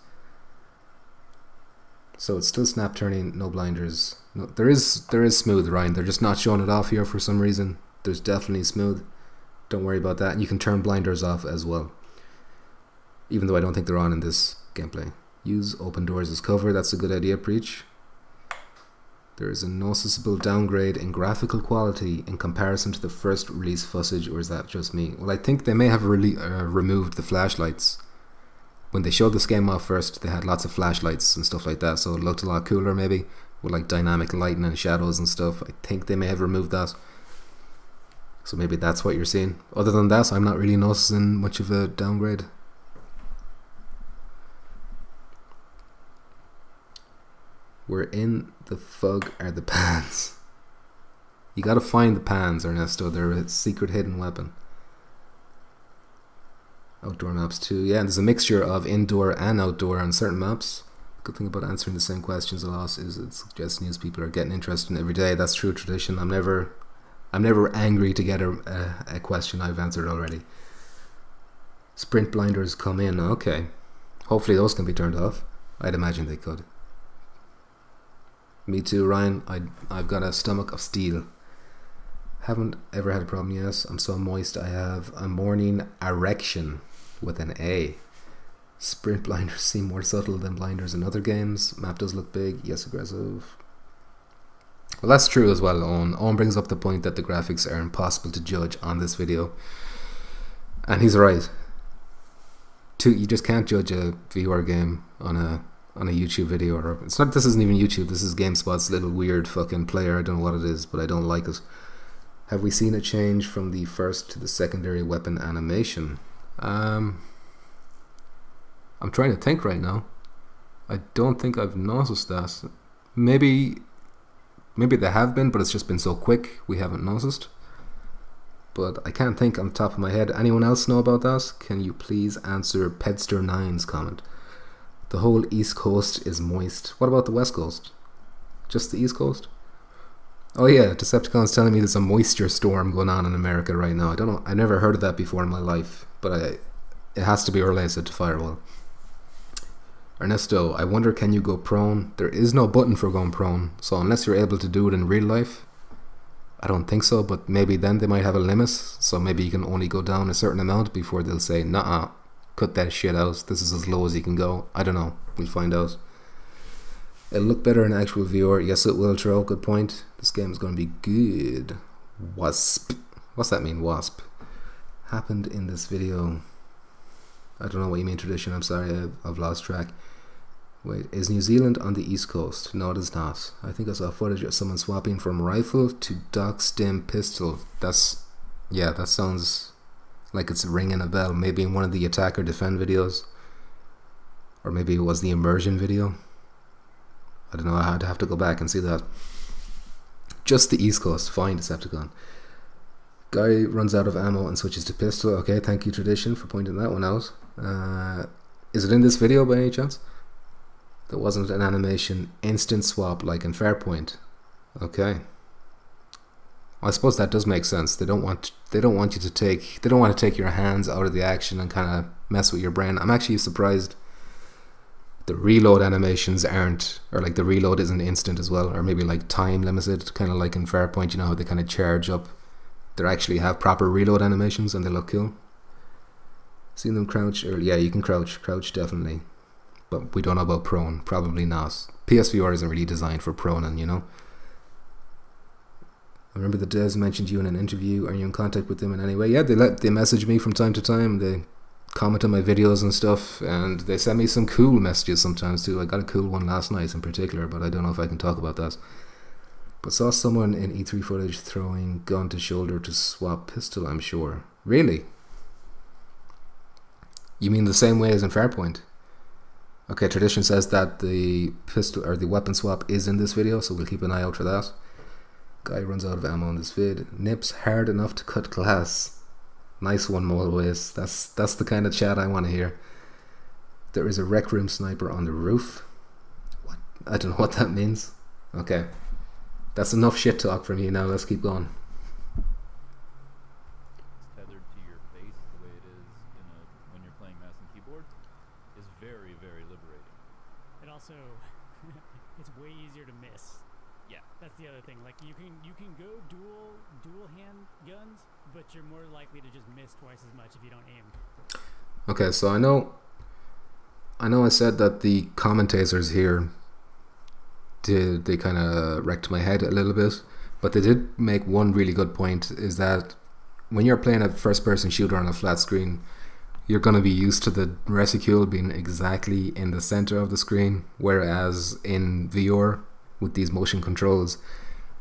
So it's still snap turning, no blinders. No, there is smooth, Ryan. They're just not showing it off here for some reason. There's definitely smooth. Don't worry about that. And you can turn blinders off as well. Even though I don't think they're on in this gameplay. Use open doors as cover. That's a good idea, Preach. There is a noticeable downgrade in graphical quality in comparison to the first release footage, or is that just me? Well, I think they may have removed the flashlights. When they showed this game off first, they had lots of flashlights and stuff like that, so it looked a lot cooler maybe, with like dynamic lighting and shadows and stuff. I think they may have removed that. So maybe that's what you're seeing. Other than that, I'm not really noticing much of a downgrade. We're in the fug are the pans. You gotta find the pans, Ernesto. They're a secret hidden weapon. Outdoor maps too. Yeah, and there's a mixture of indoor and outdoor on certain maps. Good thing about answering the same questions a lot is it suggests news people are getting interested in every day. That's true tradition. I'm never angry to get a question I've answered already. Sprint blinders come in. Okay. Hopefully those can be turned off. I'd imagine they could. Me too, Ryan. I've got a stomach of steel. Haven't ever had a problem, yes. I'm so moist I have a morning erection with an A. Sprint blinders seem more subtle than blinders in other games. Map does look big. Yes, aggressive. Well, that's true as well, Owen. Owen brings up the point that the graphics are impossible to judge on this video. And he's right. You just can't judge a VR game on a YouTube video. Or it's not. This isn't even YouTube. This is GameSpot's little weird fucking player. I don't know what it is, but I don't like it. Have we seen a change from the first to the secondary weapon animation? I'm trying to think right now. I don't think I've noticed that. Maybe they have been, but it's just been so quick we haven't noticed. But I can't think on the top of my head. Anyone else know about that? Can you please answer Pedster9's comment? The whole East Coast is moist. What about the West Coast? Just the East Coast? Oh yeah, Decepticon's telling me there's a moisture storm going on in America right now. I don't know. I never heard of that before in my life, but it has to be related to Firewall. Ernesto, I wonder, can you go prone? There is no button for going prone, so unless you're able to do it in real life, I don't think so, but maybe then they might have a limit, so maybe you can only go down a certain amount before they'll say, nah, cut that shit out, this is as low as you can go. I don't know, we'll find out. It'll look better in actual VR. Yes, it will, Tro. Good point. This game is going to be good. Wasp. What's that mean, wasp? Happened in this video. I don't know what you mean, tradition. I'm sorry, I've lost track. Wait, is New Zealand on the East Coast? No, it is not. I think I saw footage of someone swapping from rifle to Doc Stim pistol. Yeah, that sounds like it's ringing a bell. Maybe in one of the attack or defend videos. Or maybe it was the immersion video. I don't know, I'd have to go back and see that. Just the East Coast, fine, Decepticon. Guy runs out of ammo and switches to pistol. Okay, thank you, Tradition, for pointing that one out. Is it in this video by any chance? There wasn't an animation instant swap like in Fairpoint. Okay. I suppose that does make sense. They don't want you to take your hands out of the action and kind of mess with your brain. I'm actually surprised the reload animations aren't, or like the reload isn't instant as well, or maybe like time limited, kind of like in Fairpoint, you know how they kind of charge up. They actually have proper reload animations and they look cool. Seen them crouch? Or yeah, you can crouch definitely, but we don't know about prone. Probably not. PSVR isn't really designed for proning, you know. I remember the devs mentioned you in an interview. Are you in contact with them in any way? Yeah, they message me from time to time. They comment on my videos and stuff, and they send me some cool messages sometimes too. I got a cool one last night in particular, but I don't know if I can talk about that. But saw someone in E3 footage throwing gun to shoulder to swap pistol, I'm sure. Really? You mean the same way as in Fairpoint? Okay, Tradition says that the pistol or the weapon swap is in this video, so we'll keep an eye out for that. Guy runs out of ammo in this vid. Nips hard enough to cut glass. Nice one, Moleways. That's the kind of chat I want to hear. There is a rec room sniper on the roof. What? I don't know what that means. Okay. That's enough shit talk from you now. Let's keep going. It's tethered to your face the way it is when you're playing mouse and keyboard is very, very liberating. It also but you're more likely to just miss twice as much if you don't aim. Okay, so I know I said that the commentators here they kind of wrecked my head a little bit, but they did make one really good point, is that when you're playing a first person shooter on a flat screen, you're going to be used to the reticule being exactly in the center of the screen, whereas in VR with these motion controls,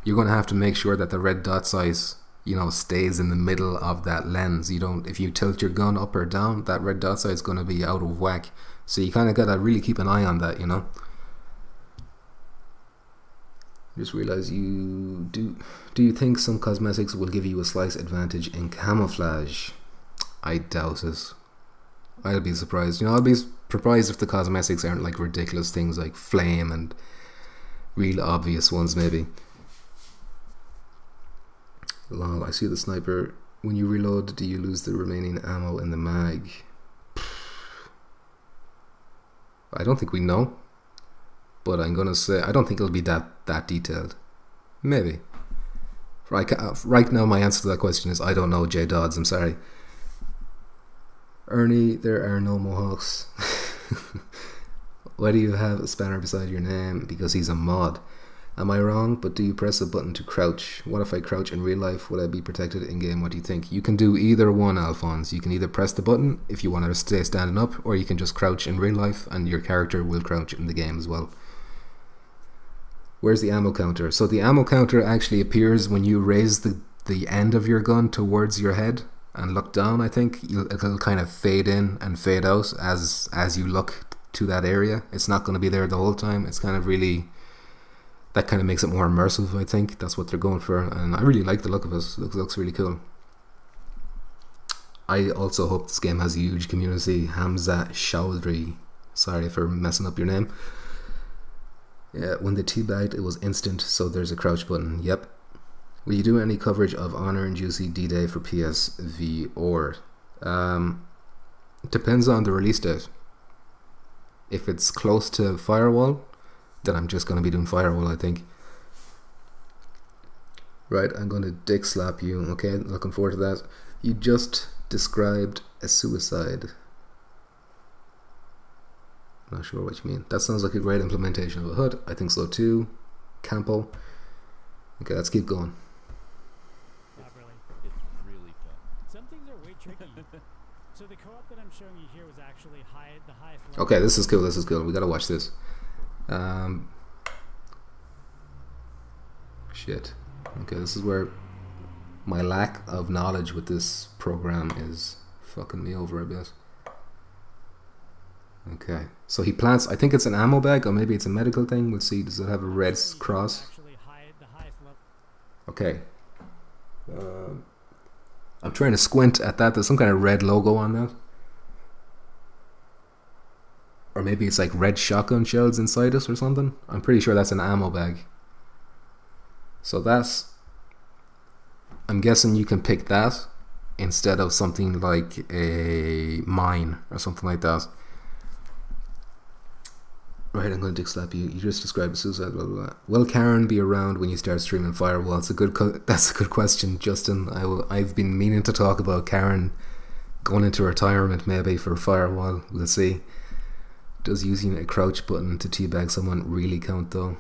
you're going to have to make sure that the red dot size, you know, stays in the middle of that lens. You don't, if you tilt your gun up or down, that red dot size is going to be out of whack. So you kind of got to really keep an eye on that, you know. Just realize do you think some cosmetics will give you a slight advantage in camouflage? I doubt it. I'll be surprised. You know, I'll be surprised if the cosmetics aren't like ridiculous things like flame and real obvious ones maybe. Lol, I see the sniper. When you reload, do you lose the remaining ammo in the mag? I don't think we know, but I'm gonna say I don't think it'll be that detailed. Maybe. Right now, my answer to that question is I don't know. J Dodds, I'm sorry. Ernie, there are no mohawks. Why do you have a spanner beside your name? Because he's a mod. Am I wrong? But do you press a button to crouch? What if I crouch in real life? Would I be protected in game? What do you think? You can do either one, Alphonse. You can either press the button if you want to stay standing up, or you can just crouch in real life and your character will crouch in the game as well. Where's the ammo counter? So the ammo counter actually appears when you raise the end of your gun towards your head and look down. I think it'll kind of fade in and fade out as you look to that area. It's not going to be there the whole time. It's kind of really, that kind of makes it more immersive. I think that's what they're going for, and I really like the look of it. It looks really cool. I also hope this game has a huge community. Hamza Chowdhury, sorry for messing up your name. Yeah, when they teabagged, it was instant, so there's a crouch button. Yep. Will you do any coverage of Honor and Juicy D-Day for PSVR? It depends on the release date. If it's close to Firewall, then I'm just going to be doing Firewall, I think. Right, I'm going to dick slap you. Okay, looking forward to that. You just described a suicide. Not sure what you mean. That sounds like a great implementation of a HUD. I think so too. Campo. Okay, let's keep going. Not really. It's really fun. Some things are way tricky. So the co-op that I'm showing you here was actually the highest level. Okay, this is cool. This is cool. We gotta watch this. Shit. Okay, this is where my lack of knowledge with this program is fucking me over a bit. Okay, so he plants, I think it's an ammo bag, or maybe it's a medical thing. We'll see. Does it have a red cross? Okay. I'm trying to squint at that. There's some kind of red logo on that. Or maybe it's like red shotgun shells inside us or something. I'm pretty sure that's an ammo bag. So that's, I'm guessing you can pick that instead of something like a mine or something like that. Right, I'm going to dick slap you. You just described suicide, blah, blah, blah. Will Karen be around when you start streaming Firewall? That's a good question, Justin. I've been meaning to talk about Karen going into retirement maybe for Firewall. We'll see. Does using a crouch button to teabag someone really count though?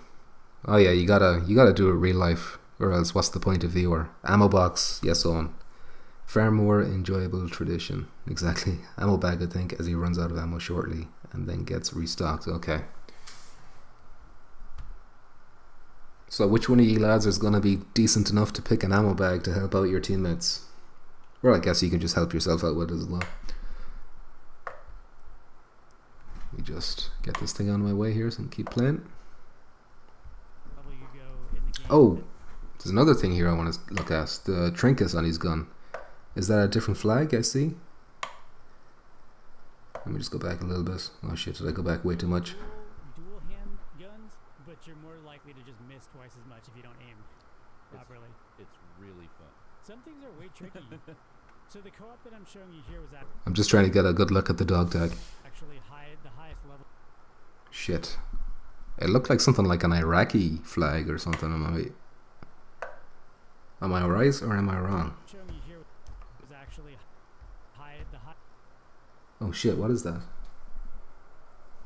Oh yeah, you gotta do it real life, or else what's the point of VR? Ammo box, yes on. Far more enjoyable tradition. Exactly. Ammo bag, I think, as he runs out of ammo shortly and then gets restocked. Okay. So which one of you lads is going to be decent enough to pick an ammo bag to help out your teammates? Well, I guess you can just help yourself out with it as well. Let me just get this thing on my way here so I can keep playing. Oh, there's another thing here I want to look at. The trinkets on his gun. Is that a different flag I see? Let me just go back a little bit. Oh shit, did I go back way too much? Dual hand guns, but you're more likely to just miss twice as much if you don't aim properly. It's really fun. Some things are way tricky. So the co-op that I'm showing you here was I'm just trying to get a good look at the dog tag. actually the highest level. Shit. It looked like something like an Iraqi flag or something. Am I right or am I wrong? Showing you here. actually hide the high. Oh shit, what is that?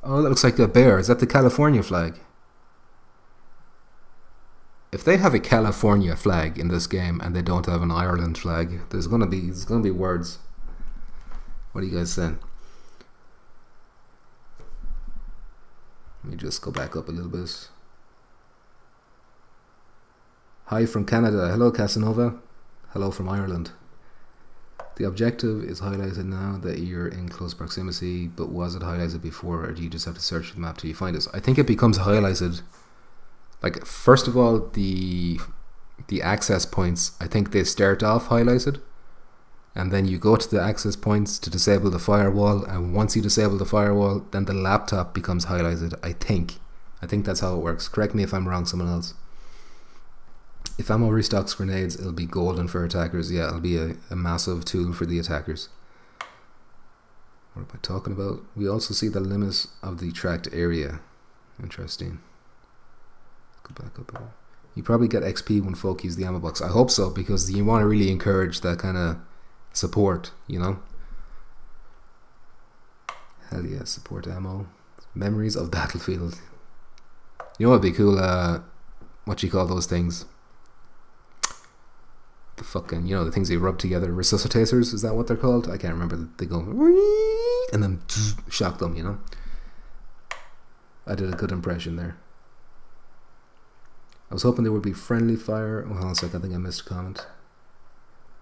Oh, that looks like a bear. Is that the California flag? If they have a California flag in this game and they don't have an Ireland flag, there's gonna be words. What do you guys saying? Let me just go back up a little bit. Hi from Canada. Hello Casanova. Hello from Ireland. The objective is highlighted now that you're in close proximity, but was it highlighted before, or do you just have to search the map till you find us? I think it becomes highlighted. Like, first of all, the access points, I think they start off highlighted, and then you go to the access points to disable the firewall, and once you disable the firewall, then the laptop becomes highlighted. I think that's how it works. Correct me if I'm wrong, someone else. If ammo restocks grenades, it'll be golden for attackers. Yeah, it'll be a massive tool for the attackers. What am I talking about? We also see the limits of the tracked area. Interesting. Go back up. You probably get XP when folk use the ammo box. I hope so, because you want to really encourage that kind of support, you know? Hell yeah, support ammo. Memories of Battlefield. You know what would be cool? What you call those things? The fucking, you know, the things you rub together, resuscitators, is that what they're called? I can't remember. They go and then shock them, you know. I did a good impression there. I was hoping there would be friendly fire. Oh, hold on a second, I think I missed a comment.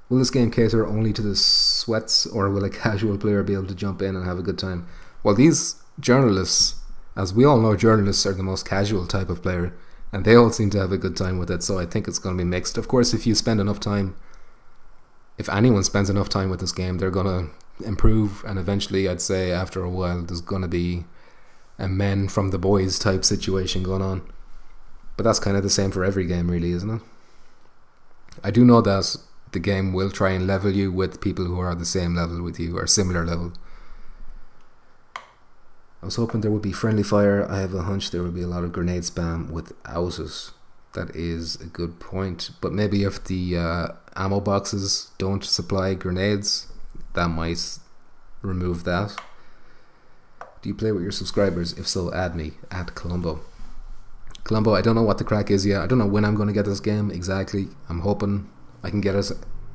Will this game cater only to the sweats, or will a casual player be able to jump in and have a good time? Well, these journalists, as we all know, journalists are the most casual type of player, and they all seem to have a good time with it, so I think it's going to be mixed. Of course, if you spend enough time, if anyone spends enough time with this game, they're going to improve, and eventually, I'd say, after a while, there's going to be a men from the boys type situation going on. But that's kind of the same for every game, really, isn't it? I do know that the game will try and level you with people who are the same level with you, or similar level. I was hoping there would be friendly fire. I have a hunch there will be a lot of grenade spam without it. That is a good point. But maybe if the ammo boxes don't supply grenades, that might remove that. Do you play with your subscribers? If so, add me at Colombo. Colombo, I don't know what the crack is yet. I don't know when I'm going to get this game exactly. I'm hoping I can get it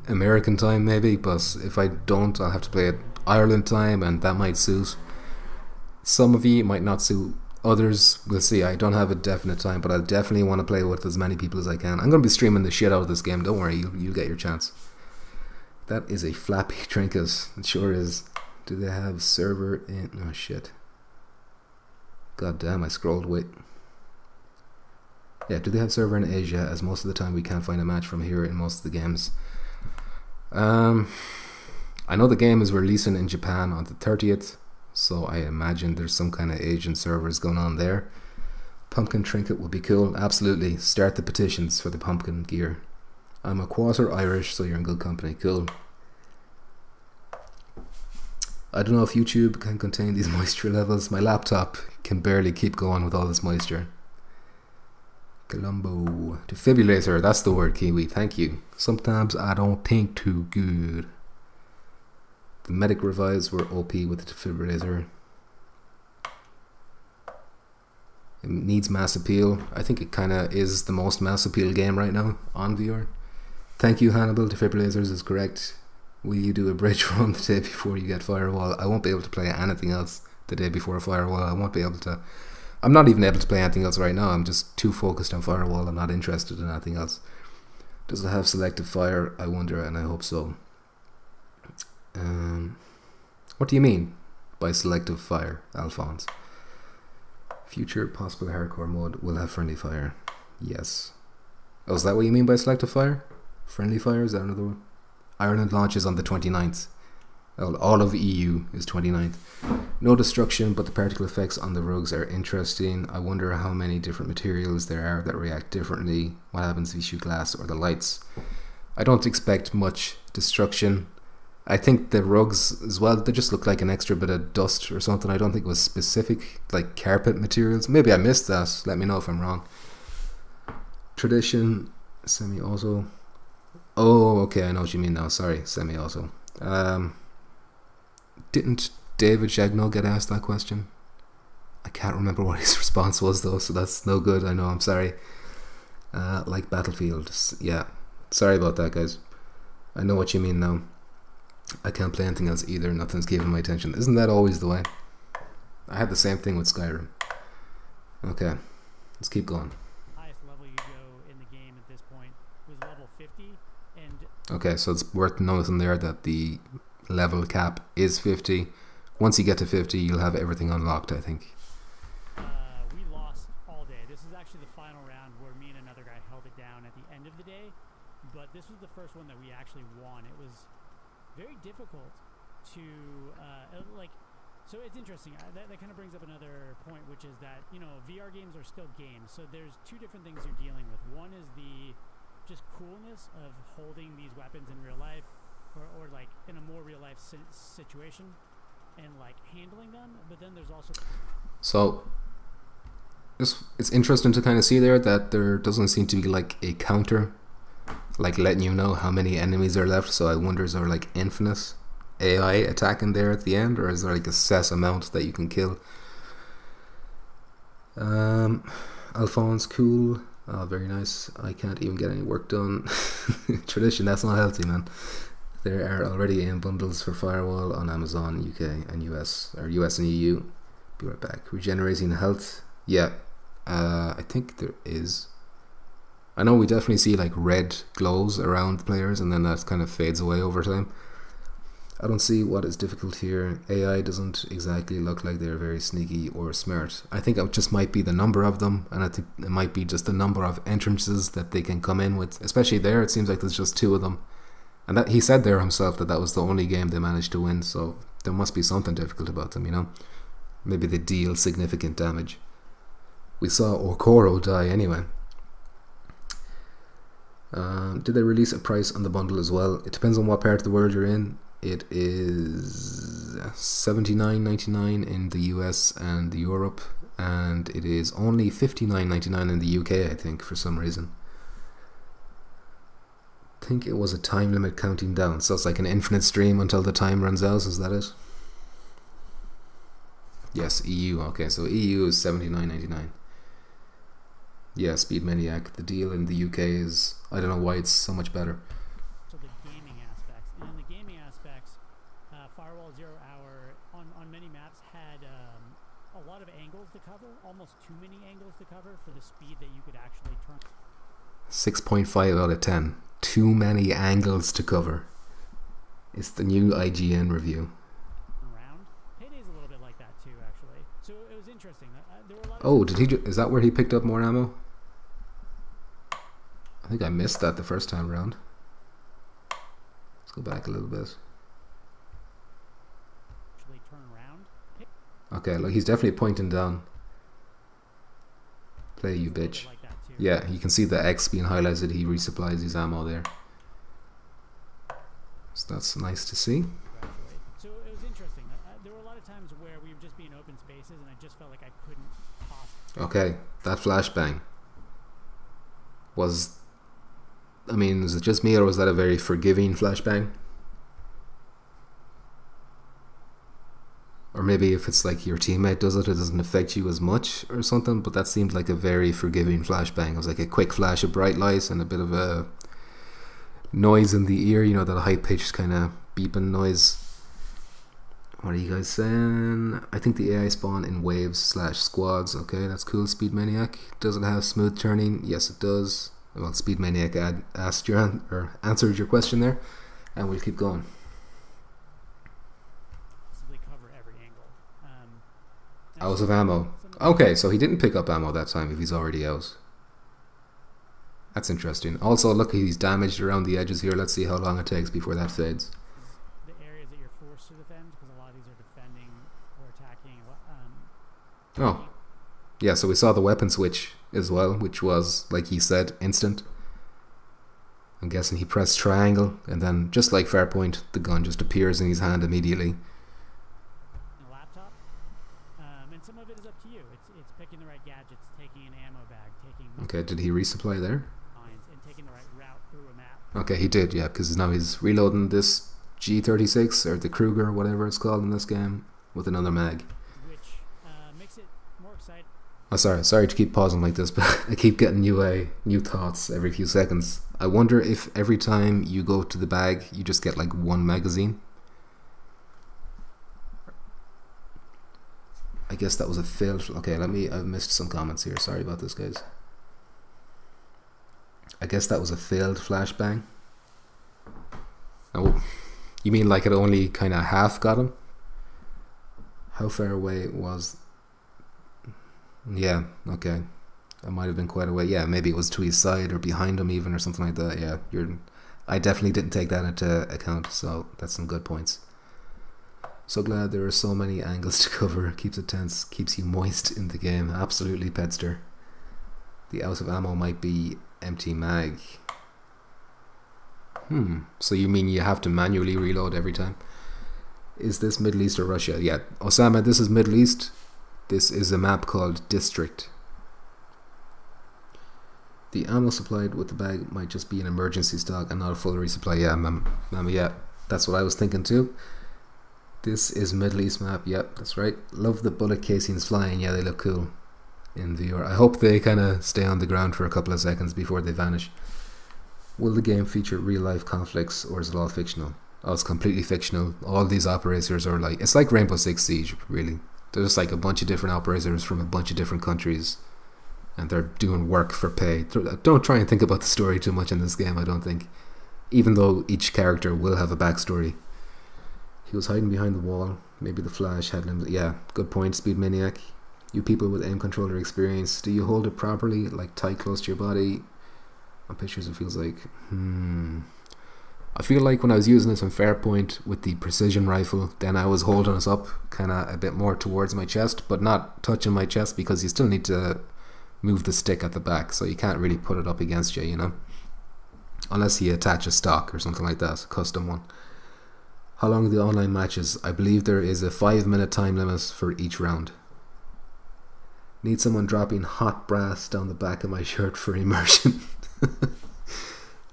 American time maybe, but if I don't, I'll have to play it Ireland time, and that might suit some of you, might not suit others. We'll see. I don't have a definite time, but I definitely want to play with as many people as I can. I'm going to be streaming the shit out of this game. Don't worry, you'll get your chance. That is a flappy trinket. It sure is. Do they have server in... Oh shit. God damn, I scrolled. Wait. Yeah, do they have server in Asia? As most of the time we can't find a match from here in most of the games. I know the game is releasing in Japan on the 30th. So I imagine there's some kind of Asian servers going on there. Pumpkin trinket would be cool. Absolutely. Start the petitions for the pumpkin gear. I'm a quarter Irish, so you're in good company. Cool. I don't know if YouTube can contain these moisture levels. My laptop can barely keep going with all this moisture. Colombo. Defibrillator. That's the word, Kiwi. Thank you. Sometimes I don't think too good. The medic revives were OP with the defibrillator. It needs mass appeal. I think it kind of is the most mass appeal game right now on VR. Thank you, Hannibal. Defibrillators is correct. Will you do a bridge run the day before you get Firewall? I won't be able to play anything else the day before Firewall. I won't be able to. I'm not even able to play anything else right now. I'm just too focused on Firewall. I'm not interested in anything else. Does it have selective fire? I wonder, and I hope so. What do you mean by selective fire, Alphonse? Future possible hardcore mode will have friendly fire. Yes. Oh, is that what you mean by selective fire? Friendly fire? Is that another one? Ireland launches on the 29th. All of EU is 29th. No destruction, but the particle effects on the rugs are interesting. I wonder how many different materials there are that react differently. What happens if you shoot glass or the lights? I don't expect much destruction. I think the rugs as well, they just look like an extra bit of dust or something. I don't think it was specific, like carpet materials. Maybe I missed that. Let me know if I'm wrong. Tradition, semi-auto. Oh, okay, I know what you mean now. Sorry, semi-auto. Didn't David Shagno get asked that question? I can't remember what his response was though, so that's no good. I know, I'm sorry. Like Battlefield, yeah. Sorry about that, guys. I know what you mean now. I can't play anything else either. Nothing's keeping my attention. Isn't that always the way? I had the same thing with Skyrim. Okay, let's keep going. Highest level you go in the game at this point was level 50, and Okay, so it's worth noting there that the level cap is 50. Once you get to 50, you'll have everything unlocked, I think. we lost all day. This is actually the final round where me and another guy held it down at the end of the day, but this was the first one that we actually won. It was very difficult to so it's interesting. That kind of brings up another point, which is that, you know, VR games are still games, so there's two different things you're dealing with. One is the just coolness of holding these weapons in real life, or like in a more real life situation, and like handling them, but then there's also So it's interesting to kind of see there that there doesn't seem to be like a counter, like letting you know how many enemies are left. So I wonder, is there like infinite AI attacking there at the end, or is there like a set amount that you can kill? Alphonse, cool. Oh, very nice. I can't even get any work done. Tradition, that's not healthy, man. There are already in bundles for Firewall on Amazon, UK and US, or US and EU. Be right back. Regenerating health. Yeah, I think there is. I know we definitely see like red glows around players, and then that kind of fades away over time. I don't see what is difficult here. AI doesn't exactly look like they're very sneaky or smart. I think it just might be the number of them, and I think it might be just the number of entrances that they can come in with. Especially there, it seems like there's just 2 of them. And that he said there himself that that was the only game they managed to win, so there must be something difficult about them, you know? Maybe they deal significant damage. We saw Okoro die anyway. Did they release a price on the bundle as well? It depends on what part of the world you're in. It is $79.99 in the US and Europe, and it is only $59.99 in the UK, I think, for some reason. I think it was a time limit counting down, so it's like an infinite stream until the time runs out. Is that it? Yes, EU. Okay, so EU is $79.99. Yeah, Speed Maniac. The deal in the UK is, I don't know why it's so much better. so the gaming aspects. And in the gaming aspects, Firewall 0 Hour on many maps had a lot of angles to cover, almost too many angles to cover for the speed that you could actually turn 6.5 out of 10. Too many angles to cover. It's the new IGN review. around. Payday's a little bit like that too, actually. So it was interesting. There were a lot of Oh, did he? Is that where he picked up more ammo? I think I missed that the first time around. Let's go back a little bit. actually turn around. Okay, look, he's definitely pointing down. Play, you It's a little bitch. bit like that too. Yeah, you can see the X being highlighted. He resupplies his ammo there. So that's nice to see. Actually. So it was interesting. There were a lot of times where we would just be in open spaces, and I just felt like I couldn't possibly. Okay, that flashbang was, I mean, was it just me, or was that a very forgiving flashbang? Or maybe if it's like your teammate does it, it doesn't affect you as much or something, but that seemed like a very forgiving flashbang. It was like a quick flash of bright light and a bit of a noise in the ear, you know, that high-pitched kind of beeping noise. What are you guys saying? I think the AI spawn in waves/squads. Okay, that's cool. Speed Maniac. Does it have smooth turning? Yes, it does. Well, Speed Maniac asked your answered your question there, and we'll keep going. Possibly cover every angle. Out of ammo. Okay, so he didn't pick up ammo that time if he's already out. That's interesting. Also, look, he's damaged around the edges here. Let's see how long it takes before that fades. The areas that you're forced to defend, because a lot of these are defending or attacking. Oh, yeah, so we saw the weapon switch as well, which was, like he said, instant. I'm guessing he pressed triangle, and then, just like Farpoint, the gun just appears in his hand immediately. A laptop, and some of it is up to you. It's picking the right gadgets, taking an ammo bag, taking Okay, did he resupply there? lines, and taking the right route through a map. Okay, he did, yeah, because now he's reloading this G36 or the Kruger, whatever it's called in this game, with another mag. which makes it more exciting. Oh, sorry to keep pausing like this, but I keep getting new thoughts every few seconds. I wonder if every time you go to the bag, you just get like one magazine. I guess that was a failed. Okay, I've missed some comments here. Sorry about this, guys. I guess that was a failed flashbang. Oh, you mean like it only kind of half got him? How far away was... Yeah, okay. I might have been quite away. Yeah, maybe it was to his side or behind him even or something like that. Yeah, I definitely didn't take that into account, so that's some good points. So glad there are so many angles to cover. Keeps it tense, keeps you moist in the game. Absolutely, Pedster. The out of ammo might be empty mag. So you mean you have to manually reload every time? Is this Middle East or Russia? Yeah, Osama, this is Middle East. This is a map called District. The ammo supplied with the bag might just be an emergency stock and not a full resupply. Yeah, mama, yeah, that's what I was thinking too. This is Middle East map. Yep, that's right. Love the bullet casings flying. Yeah, they look cool in VR. I hope they kind of stay on the ground for a couple of seconds before they vanish. Will the game feature real life conflicts or is it all fictional? Oh, it's completely fictional. All these operators are like, it's like Rainbow Six Siege, really. There's just like a bunch of different operators from a bunch of different countries and they're doing work for pay. Don't try and think about the story too much in this game, I don't think. Even though each character will have a backstory. He was hiding behind the wall. Maybe the flash had him. Yeah, good point, Speed Maniac. You people with aim controller experience, do you hold it properly, like tight close to your body? On pictures it feels like I feel like when I was using this on Fairpoint with the precision rifle, then I was holding it up kind of a bit more towards my chest, but not touching my chest because you still need to move the stick at the back, so you can't really put it up against you, you know, unless you attach a stock or something like that, a custom one. How long are the online matches? I believe there is a 5-minute time limit for each round. Need someone dropping hot brass down the back of my shirt for immersion.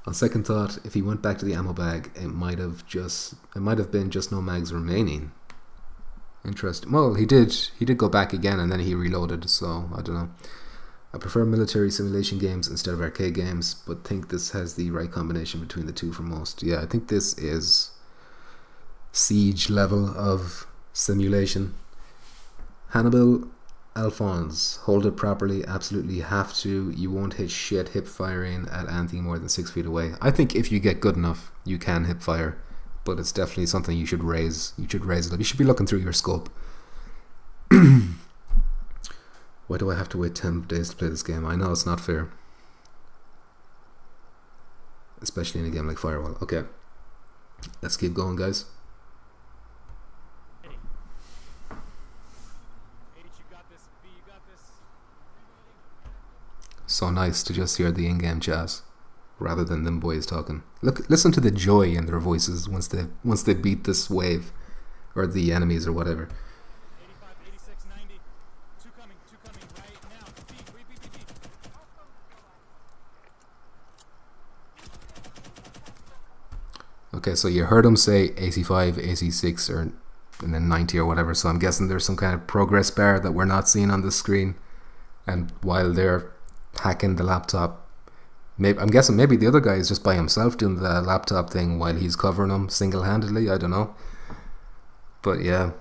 On second thought, if he went back to the ammo bag, it might have been just no mags remaining. Interesting. Well, he did go back again and then he reloaded, so I don't know. I prefer military simulation games instead of arcade games, but think this has the right combination between the two for most. Yeah, I think this is Siege level of simulation. Hannibal Alphonse, hold it properly, absolutely have to. You won't hit shit hip firing at anything more than 6 feet away. I think if you get good enough, you can hip fire, but it's definitely something you should raise. You should raise it up. You should be looking through your scope. Why do I have to wait 10 days to play this game? I know it's not fair, especially in a game like Firewall. Okay, let's keep going, guys. So nice to just hear the in-game jazz rather than them boys talking. Listen to the joy in their voices once they beat this wave or the enemies or whatever. 85, 86, 90. Two coming right now. Beat. Okay, so you heard him say AC5, AC6, and then 90 or whatever. So I'm guessing there's some kind of progress bar that we're not seeing on the screen. And while they're hacking the laptop, I'm guessing maybe the other guy is just by himself doing the laptop thing while he's covering him single-handedly. I don't know, but yeah,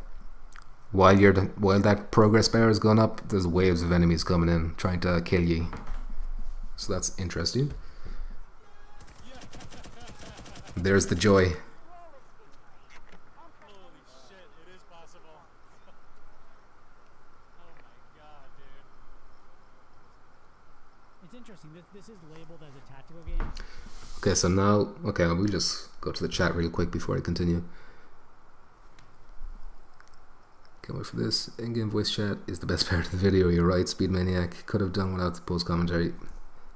while that progress bar is going up, there's waves of enemies coming in trying to kill you. So that's interesting. There's the joy. Holy shit, it is possible. Oh my god, dude. It's interesting. This is labeled as a tactical game. Okay, so now, we'll just go to the chat real quick before I continue. Can't wait for this. In-game voice chat is the best part of the video. You're right, Speed Maniac. Could have done without the post commentary.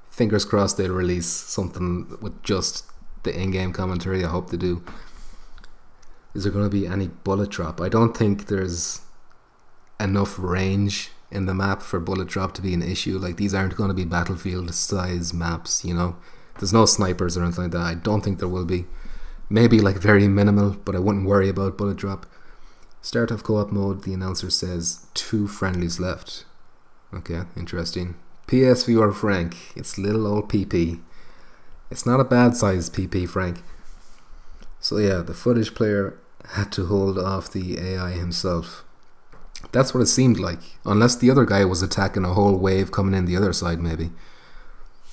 Fingers crossed they'll release something with just the in-game commentary. I hope they do. Is there going to be any bullet drop? I don't think there's enough range in the map for bullet drop to be an issue. Like, these aren't going to be battlefield size maps, you know. There's no snipers or anything like that. I don't think there will be. Maybe like very minimal, but I wouldn't worry about bullet drop. Start of co-op mode, the announcer says 2 friendlies left. Okay, interesting. PS viewer Frank, it's little old PP. It's not a bad sized PP, Frank. So yeah, the footage player had to hold off the AI himself. That's what it seemed like. Unless the other guy was attacking a whole wave coming in the other side, maybe.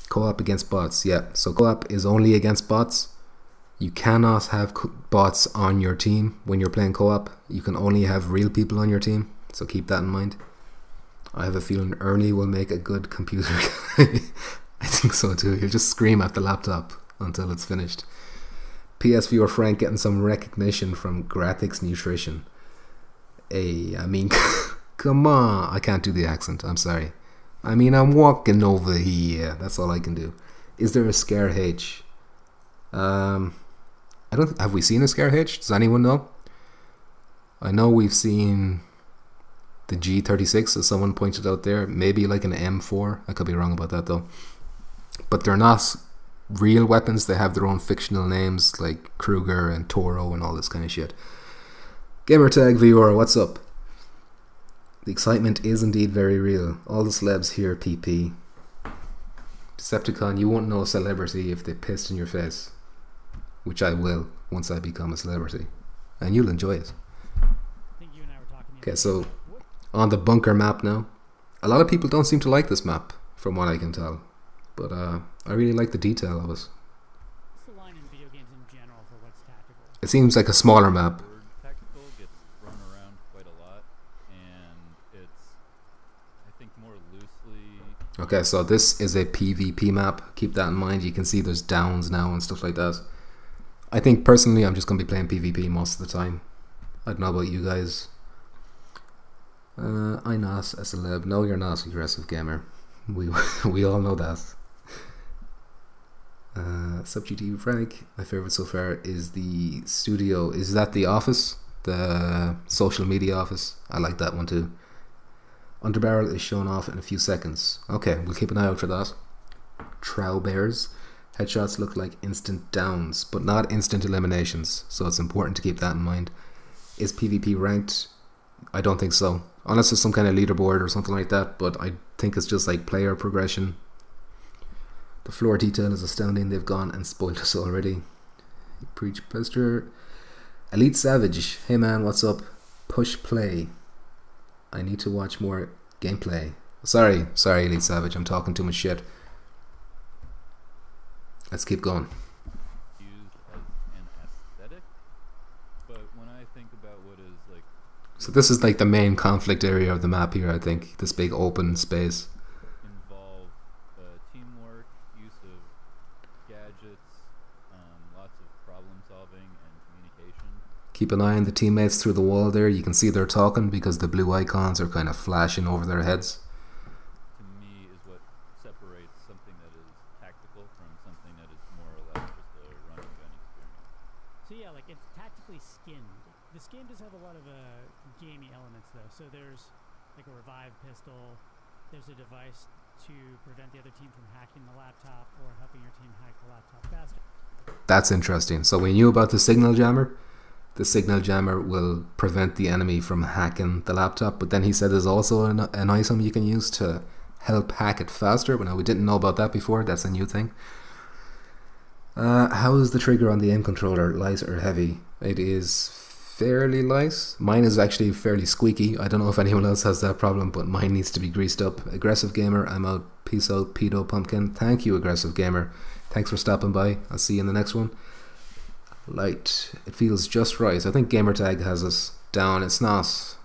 Co-op against bots, yeah. So co-op is only against bots. You cannot have bots on your team when you're playing co-op. You can only have real people on your team. So keep that in mind. I have a feeling Ernie will make a good computer guy. I think so too. He'll just scream at the laptop until it's finished. PS viewer Frank getting some recognition from Graphics Nutrition. Hey, I mean, come on. I can't do the accent. I'm sorry. I mean, I'm walking over here. That's all I can do. Is there a Scare H? I don't. Have we seen a Scare H? Does anyone know? I know we've seen the G36, as someone pointed out there. Maybe like an M4. I could be wrong about that though. But they're not real weapons. They have their own fictional names like Kruger and Toro and all this kind of shit. Gamertag viewer, what's up? The excitement is indeed very real. All the celebs here, PP. Decepticon, you won't know a celebrity if they pissed in your face. Which I will once I become a celebrity. And you'll enjoy it. I think you and I were talking. Okay, so on the bunker map now. A lot of people don't seem to like this map, from what I can tell. But I really like the detail of it. What's the line in video games in general for what's tactical? It seems like a smaller map. The word tactical gets thrown around quite a lot, and it's, I think, more loosely. Okay, so this is a PvP map. Keep that in mind. You can see there's downs now and stuff like that. I think personally I'm just going to be playing PvP most of the time. I don't know about you guys. I'm not a celeb. No, you're not, aggressive gamer. We all know that. SubGT Frank, my favorite so far is the studio. Is that the office? The social media office? I like that one too. Underbarrel is shown off in a few seconds. Okay, we'll keep an eye out for that. Trow Bears. Headshots look like instant downs, but not instant eliminations, so it's important to keep that in mind. Is PvP ranked? I don't think so. Unless it's some kind of leaderboard or something like that, but I think it's just like player progression. The floor detail is astounding. They've gone and spoiled us already. Preach Pester. Elite Savage. Hey man, what's up? Push play. I need to watch more gameplay. Sorry Elite Savage, I'm talking too much shit. Let's keep going. Used as an aesthetic, but when I think about what is like, So this is like the main conflict area of the map here, I think. This big open space. involve teamwork, use of gadgets, lots of problem solving and communication. Keep an eye on the teammates through the wall there. You can see they're talking because the blue icons are kind of flashing over their heads. To me, is what separates something that is tactical from something that is more or less just a run and gun experience. So yeah, like it's tactically skinned. This game does have a lot of gamey elements though. So there's like a revive pistol. There's a device to prevent the other team from hacking the laptop or helping your team hack the laptop faster. That's interesting. So we knew about the signal jammer. The signal jammer will prevent the enemy from hacking the laptop, but then he said there's also an item you can use to help hack it faster. But now we didn't know about that before. That's a new thing. How is the trigger on the aim controller? Light or heavy? It is fairly light. Mine is actually fairly squeaky. I don't know if anyone else has that problem, but mine needs to be greased up. Aggressive Gamer, I'm out. Peace out, Pedo Pumpkin. Thank you, Aggressive Gamer. Thanks for stopping by. I'll see you in the next one. Light. It feels just right. I think Gamertag has us down. It's not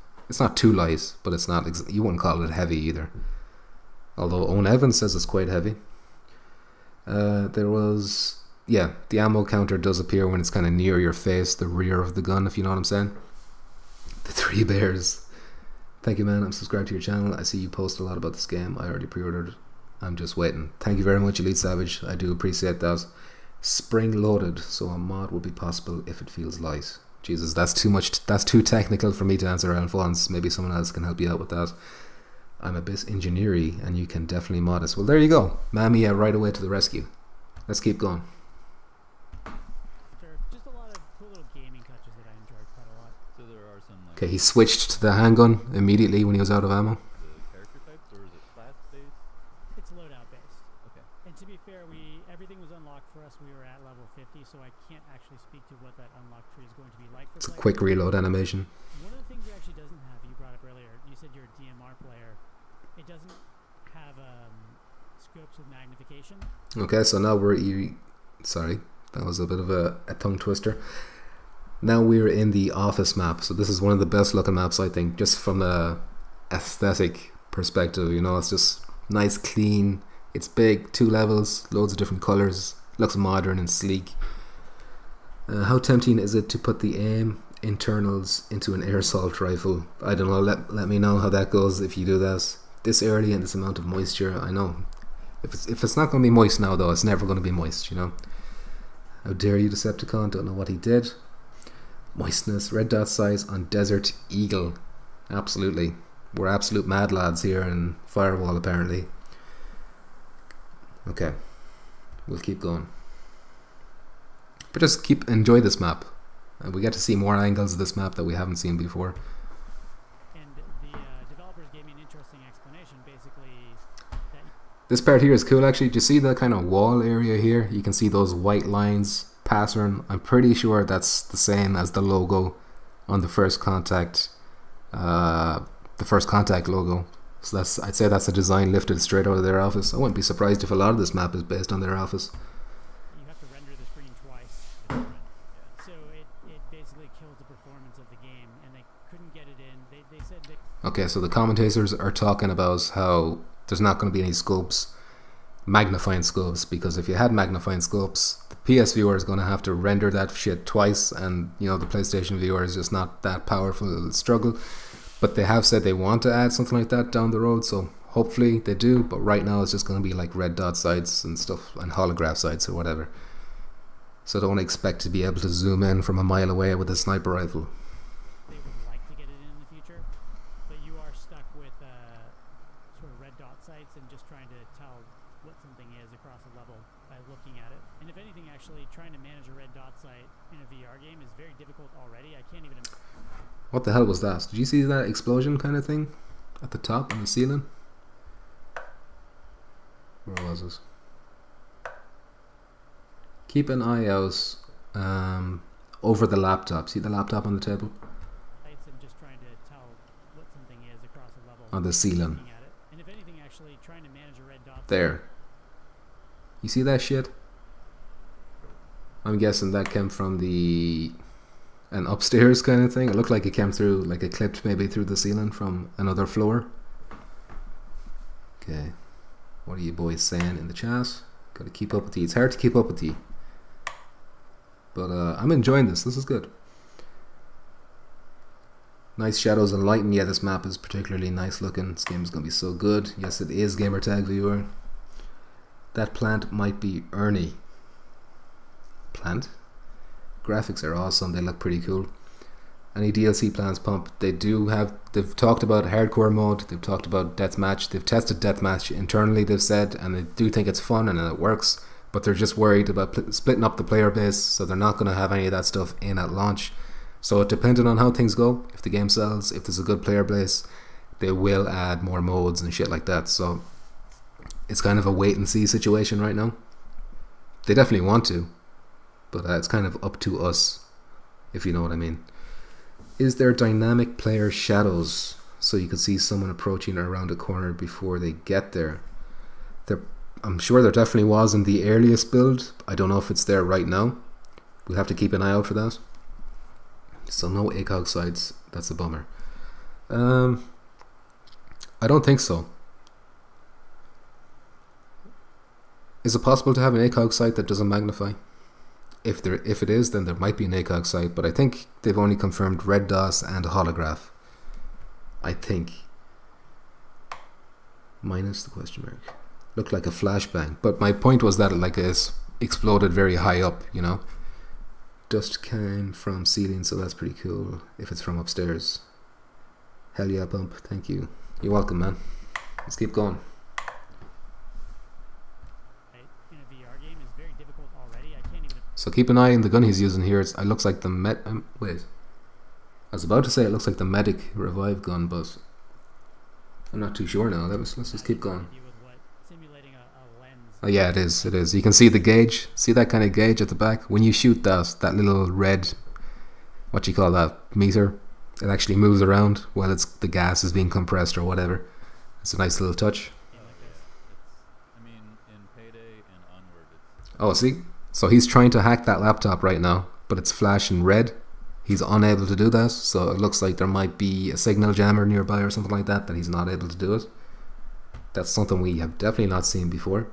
too light, but it's not. You wouldn't call it heavy either. Although Owen Evans says it's quite heavy. Yeah, the ammo counter does appear when it's kind of near your face, the rear of the gun, if you know what I'm saying. The 3 bears. Thank you, man. I'm subscribed to your channel. I see you post a lot about this game. I already pre-ordered. I'm just waiting. Thank you very much, Elite Savage. I do appreciate that. Spring loaded, so a mod will be possible if it feels light. Jesus, that's too much. That's too technical for me to answer at once. Maybe someone else can help you out with that. I'm a bit engineering, and you can definitely mod us. Well, there you go. Mammy, right away to the rescue. Let's keep going. Just just a lot of cool little gaming touches that I enjoyed quite a lot. So there are some like Okay, he switched to the handgun immediately when he was out of ammo. the character types, or is it class based? It's loadout based. Okay. And to be fair, everything was unlocked for us. We were at level 50, so I can't actually speak to what that unlock tree is going to be like for It's a players. quick reload animation. One of the things it actually doesn't have, you brought up earlier, you said you're a DMR player. It doesn't have scopes with magnification. Okay, so now sorry, that was a bit of a tongue twister. Now we're in the office map, so this is one of the best looking maps, I think, just from the aesthetic perspective. You know, it's just nice, clean, it's big, 2 levels, loads of different colours, looks modern and sleek. How tempting is it to put the aim internals into an air assault rifle? I don't know, let me know how that goes if you do that. This early and this amount of moisture, I know. If it's not going to be moist now though, it's never going to be moist, you know. How dare you, Decepticon, don't know what he did. Moistness, red dot size on Desert Eagle. Absolutely. We're absolute mad lads here in Firewall apparently. Okay. We'll keep going. But just enjoy this map. We get to see more angles of this map that we haven't seen before. And the developers gave me an interesting explanation, basically, that This part here is cool actually. Do you see the kind of wall area here? You can see those white lines pattern. I'm pretty sure that's the same as the logo on the First Contact logo. So I'd say that's a design lifted straight out of their office. I wouldn't be surprised if a lot of this map is based on their office. you have to render the screen twice. So it basically kills the performance of the game, and they couldn't get it in. They said that Okay, so the commentators are talking about how there's not going to be any scopes, magnifying scopes, because if you had magnifying scopes, the PS viewer is going to have to render that shit twice, and you know the PlayStation viewer is just not that powerful, it'll struggle. But they have said they want to add something like that down the road, so hopefully they do. But right now it's just going to be like red dot sights and stuff, and holograph sights or whatever. So don't expect to be able to zoom in from a mile away with a sniper rifle. they would like to get it in the future, but you are stuck with sort of red dot sights and just trying to tell what something is across a level by looking at it. And if anything, actually trying to manage a red dot sight in a VR game is very difficult already. I can't even. What the hell was that? Did you see that explosion kind of thing at the top on the ceiling? Where was it? Keep an eye out over the laptop. See the laptop on the table? Sights and just trying to tell what something is across a level On the ceiling. looking at it. And if anything, actually trying to manage a red dot. There. You see that shit? I'm guessing that came from an upstairs kind of thing. It looked like it came through, like it clipped maybe through the ceiling from another floor. Okay. What are you boys saying in the chat? Gotta keep up with you. It's hard to keep up with you. But I'm enjoying this. This is good. Nice shadows and lighting. Yeah, this map is particularly nice looking. This game is going to be so good. Yes, it is, gamertag viewer. That plant might be Ernie. Plant? Graphics are awesome. They look pretty cool. Any DLC plans pump? They've talked about hardcore mode. They've talked about deathmatch. They've tested deathmatch internally, they've said, and they do think it's fun and it works. But they're just worried about splitting up the player base, so they're not going to have any of that stuff in at launch. So depending on how things go, if the game sells, if there's a good player base, they will add more modes and shit like that. So it's kind of a wait and see situation right now. They definitely want to, but it's kind of up to us, if you know what I mean. Is there dynamic player shadows so you can see someone approaching around a corner before they get there? I'm sure there definitely was in the earliest build. I don't know if it's there right now. We'll have to keep an eye out for that. So no ACOG sights. That's a bummer. I don't think so. Is it possible to have an ACOG sight that doesn't magnify? If it is, then there might be an ACOG sight, but I think they've only confirmed red DOS and holograph. I think. Minus the question mark. Looked like a flashbang, but my point was that it exploded very high up, you know. Dust came from ceiling, so that's pretty cool if it's from upstairs. Hell yeah, Bump. Thank you. You're welcome, man. Let's keep going. In a VR game is very difficult already. I can't even. So keep an eye on the gun he's using here. It looks like the wait. I was about to say it looks like the medic revive gun, but I'm not too sure now. Let's just keep going. Oh yeah, it is. It is. You can see the gauge. See that kind of gauge at the back? When you shoot that little red, what you call that, meter, it actually moves around while the gas is being compressed or whatever. It's a nice little touch. I mean, in Payday and Onward, it's... Oh, see? So he's trying to hack that laptop right now, but it's flashing red. He's unable to do that, so it looks like there might be a signal jammer nearby or something like that he's not able to do it. That's something we have definitely not seen before.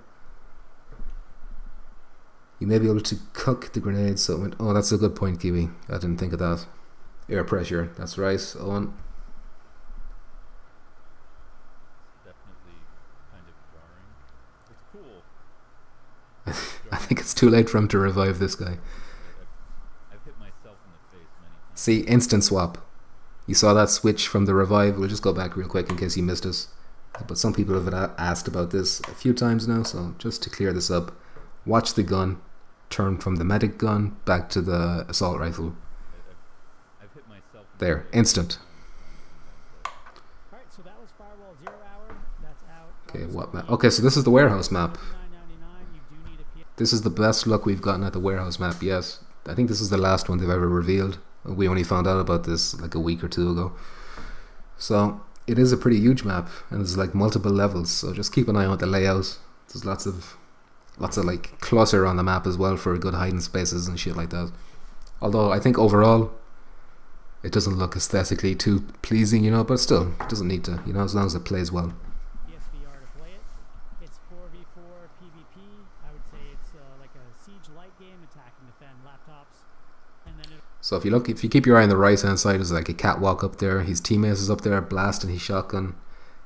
You may be able to cook the grenade, so oh, that's a good point, Kiwi. I didn't think of that. Air pressure, that's right, Owen. Definitely kind of jarring. It's cool. I think it's too late for him to revive this guy. I've hit myself in the face many times. See, instant swap. You saw that switch from the revive. We'll just go back real quick in case you missed us. But some people have asked about this a few times now, so just to clear this up, watch the gun turn from the medic gun back to the assault rifle. I've hit myself in There, instant. Alright, so that was Firewall 0 hour. That's out. Okay, what map? Okay, so this is the warehouse map. You do need a This is the best look we've gotten at the warehouse map, yes. I think this is the last one they've ever revealed. We only found out about this like a week or two ago. So, it is a pretty huge map, and there's like multiple levels, so just keep an eye on the layout. There's lots of like clutter on the map as well for good hiding spaces and shit like that. Although I think overall it doesn't look aesthetically too pleasing, you know, but still, it doesn't need to, you know, as long as it plays well. PSVR to play it. It's 4v4 PvP. I would say it's like a siege light game, attack and defend laptops. And then So if you keep your eye on the right hand side, there's like a catwalk up there. His teammates is up there blasting his shotgun.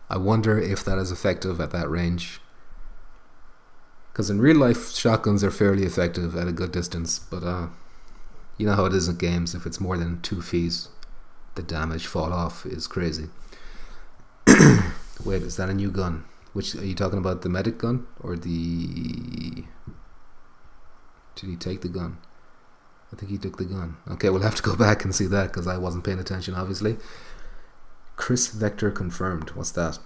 I wonder if that is effective at that range. Because in real life, shotguns are fairly effective at a good distance, but you know how it is in games. If it's more than 2 feet, the damage fall off is crazy. Wait, is that a new gun? Which are you talking about? The medic gun or the? Did he take the gun? I think he took the gun. Okay, we'll have to go back and see that because I wasn't paying attention, obviously. Chris Vector confirmed. What's that?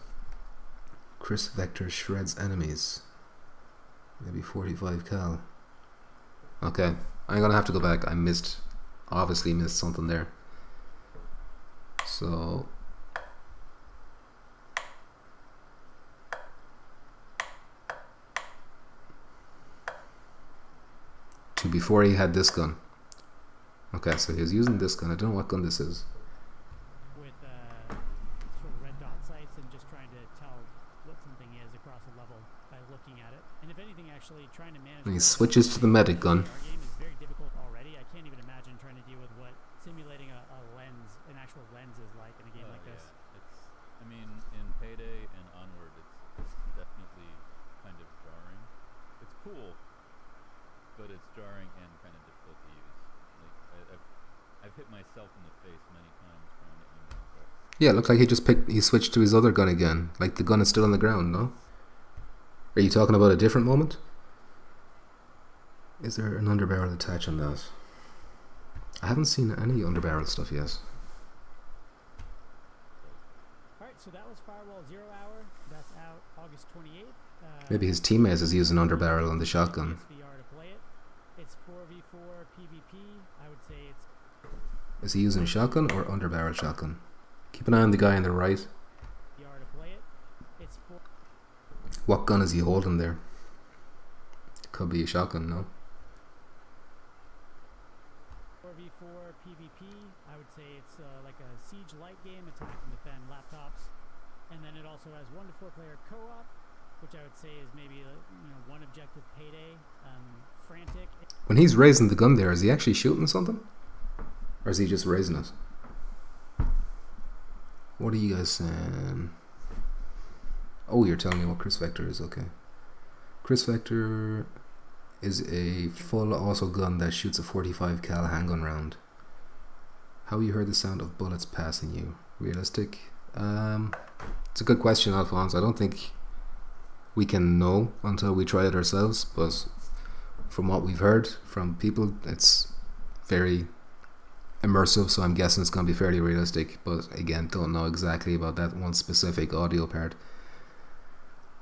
Chris Vector shreds enemies. Maybe 45 cal. Okay, I'm gonna have to go back. I obviously missed something there. So before he had this gun. Okay, so he was using this gun. I don't know what gun this is. with sort of red dot sights and just trying to tell what something is across a level by looking at it. And if anything, actually trying to manage. And he switches to the medic gun. Our game is very difficult already. I can't even imagine trying to deal with what simulating a lens, an actual lens, is like in a game like this. I mean, in Payday and Onward, it's definitely kind of jarring. It's cool, but it's jarring and kind of difficult to use. Like I've hit myself in the face many times trying to aim myself. Yeah, it looked like he switched to his other gun again. Like the gun is still on the ground, no? Are you talking about a different moment? Is there an underbarrel attach on that? I haven't seen any underbarrel stuff yet. Alright, so that was Firewall 0 hour. That's out August 28th. Maybe his teammates is using underbarrel on the shotgun. PSVR to play it. It's 4v4 PvP. I would say it's Is he using a shotgun or underbarrel shotgun? Keep an eye on the guy on the right. VR to play it. It's What gun is he holding there? Could be a shotgun, no? 4v4 PvP. I would say it's like a siege light game, attack and defend laptops. And then it also has 1 to 4 player co-op, which I would say is maybe one objective Payday, frantic. When he's raising the gun there, is he actually shooting something? Or is he just raising it? What are you guys saying? Oh, you're telling me what Chris Vector is, okay. Chris Vector is a full auto gun that shoots a 45 cal handgun round. How you heard the sound of bullets passing you? Realistic? It's a good question, Alphonse. I don't think we can know until we try it ourselves, but from what we've heard from people, it's very immersive, so I'm guessing it's going to be fairly realistic, but again, don't know exactly about that one specific audio part.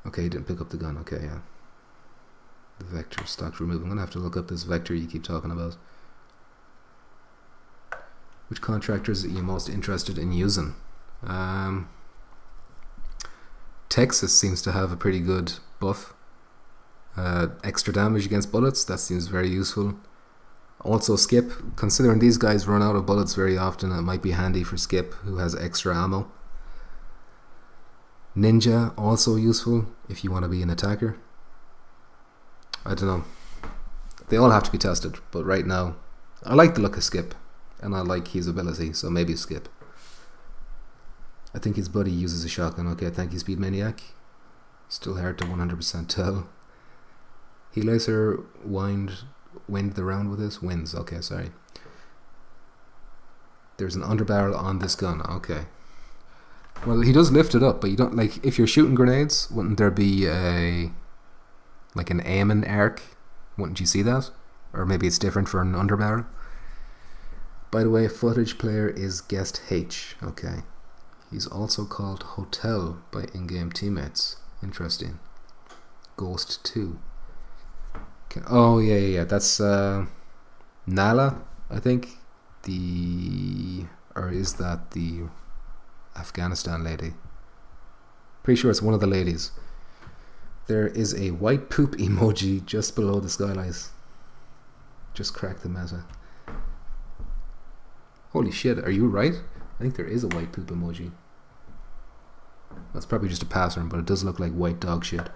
Okay, didn't pick up the gun. Okay, yeah. The vector stock removed. I'm going to have to look up this vector you keep talking about. Which contractors are you most interested in using? Texas seems to have a pretty good buff. Extra damage against bullets, that seems very useful. Also Skip, considering these guys run out of bullets very often, it might be handy for Skip, who has extra ammo. Ninja, also useful if you want to be an attacker. I don't know. They all have to be tested, but right now, I like the look of Skip, and I like his ability, so maybe Skip. I think his buddy uses a shotgun. Okay, thank you, Speed Maniac. Still hard to 100% tell. He lets her wind the round with this. Wins. Okay, sorry. There's an underbarrel on this gun. Okay. Well, he does lift it up, but you don't, like, if you're shooting grenades, wouldn't there be a, like, an aiming arc? Wouldn't you see that? Or maybe it's different for an underbarrel. By the way, footage player is Guest H. Okay. He's also called Hotel by in-game teammates. Interesting. Ghost 2. Okay. Oh, yeah. That's Nala, I think. Or is that the Afghanistan lady? Pretty sure it's one of the ladies. There is a white poop emoji just below the skylights. Just cracked the meta. Holy shit, are you right? I think there is a white poop emoji. That's probably just a pattern, but it does look like white dog shit.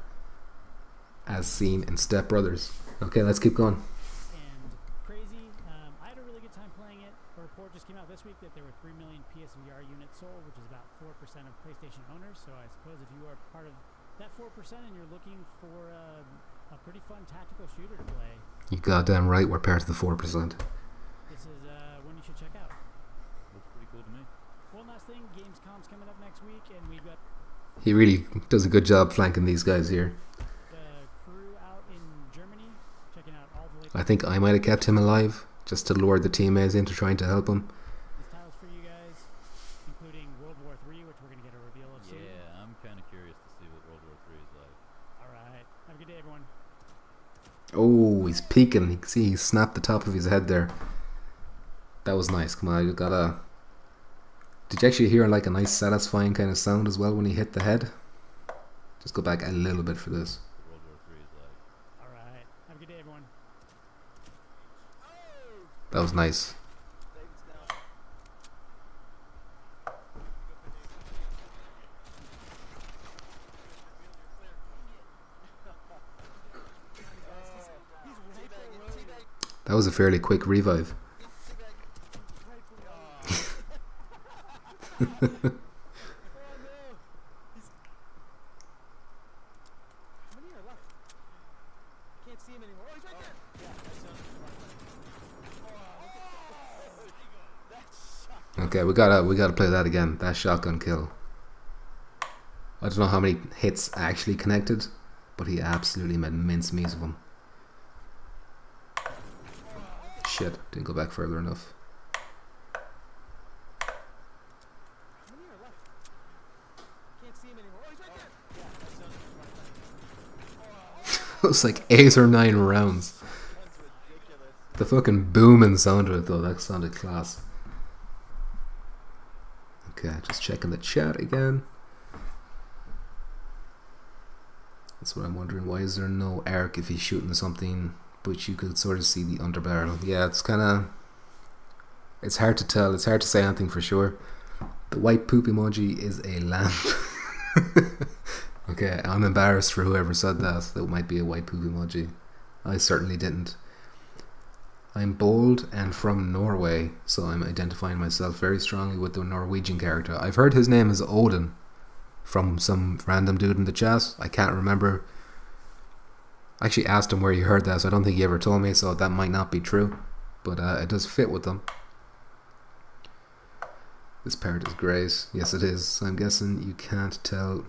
As seen in Step Brothers. Okay, let's keep going. And crazy. I had a really good time playing it. A report just came out this week that there were 3 million PSVR units sold, which is about 4% of PlayStation owners. So I suppose if you are part of that 4% and you're looking for a pretty fun tactical shooter to play, You goddamn right, we're part of the 4%. this is one you should check out. Looks pretty cool to me. One last thing, Gamescom's coming up next week, and we've got He really does a good job flanking these guys here. the crew out in Germany checking out all the latest. I think I might have kept him alive, just to lure the teammates into trying to help him. These titles for you guys, including World War III, which we're going to get a reveal of soon. Yeah, I'm kind of curious to see what World War III is like. Alright, have a good day, everyone. Oh, he's peeking. You can see he snapped the top of his head there. That was nice. Come on, you gotta... Did you actually hear like a nice satisfying kind of sound as well when he hit the head? Just go back a little bit for this. What World War III is like. Alright, have a good day, everyone. That was nice. David's down. That was a fairly quick revive. Oh no! How many are left? Can't see him anymore. Oh, he's right there! Yeah, that's that shot. Okay, we gotta play that again. That shotgun kill. I don't know how many hits actually connected, but he absolutely made mincemeat of them. Shit, didn't go back further enough. How many are left? Can't see him anymore. Oh, he's right there! Yeah, that's It was like 8 or 9 rounds. That's ridiculous. The fucking booming sound of it though, that sounded class. Okay, just checking the chat again. That's what I'm wondering. Why is there no arc if he's shooting something, but you could sort of see the underbarrel? Yeah, it's kind of... It's hard to tell. It's hard to say anything for sure. The white poop emoji is a lamp. Okay, I'm embarrassed for whoever said that. That might be a white poop emoji. I certainly didn't. I'm bold and from Norway, so I'm identifying myself very strongly with the Norwegian character. I've heard his name is Odin from some random dude in the chat. I can't remember. I actually asked him where he heard that, so I don't think he ever told me, so that might not be true. But it does fit with them. This part is great. Yes, it is. So I'm guessing you can't tell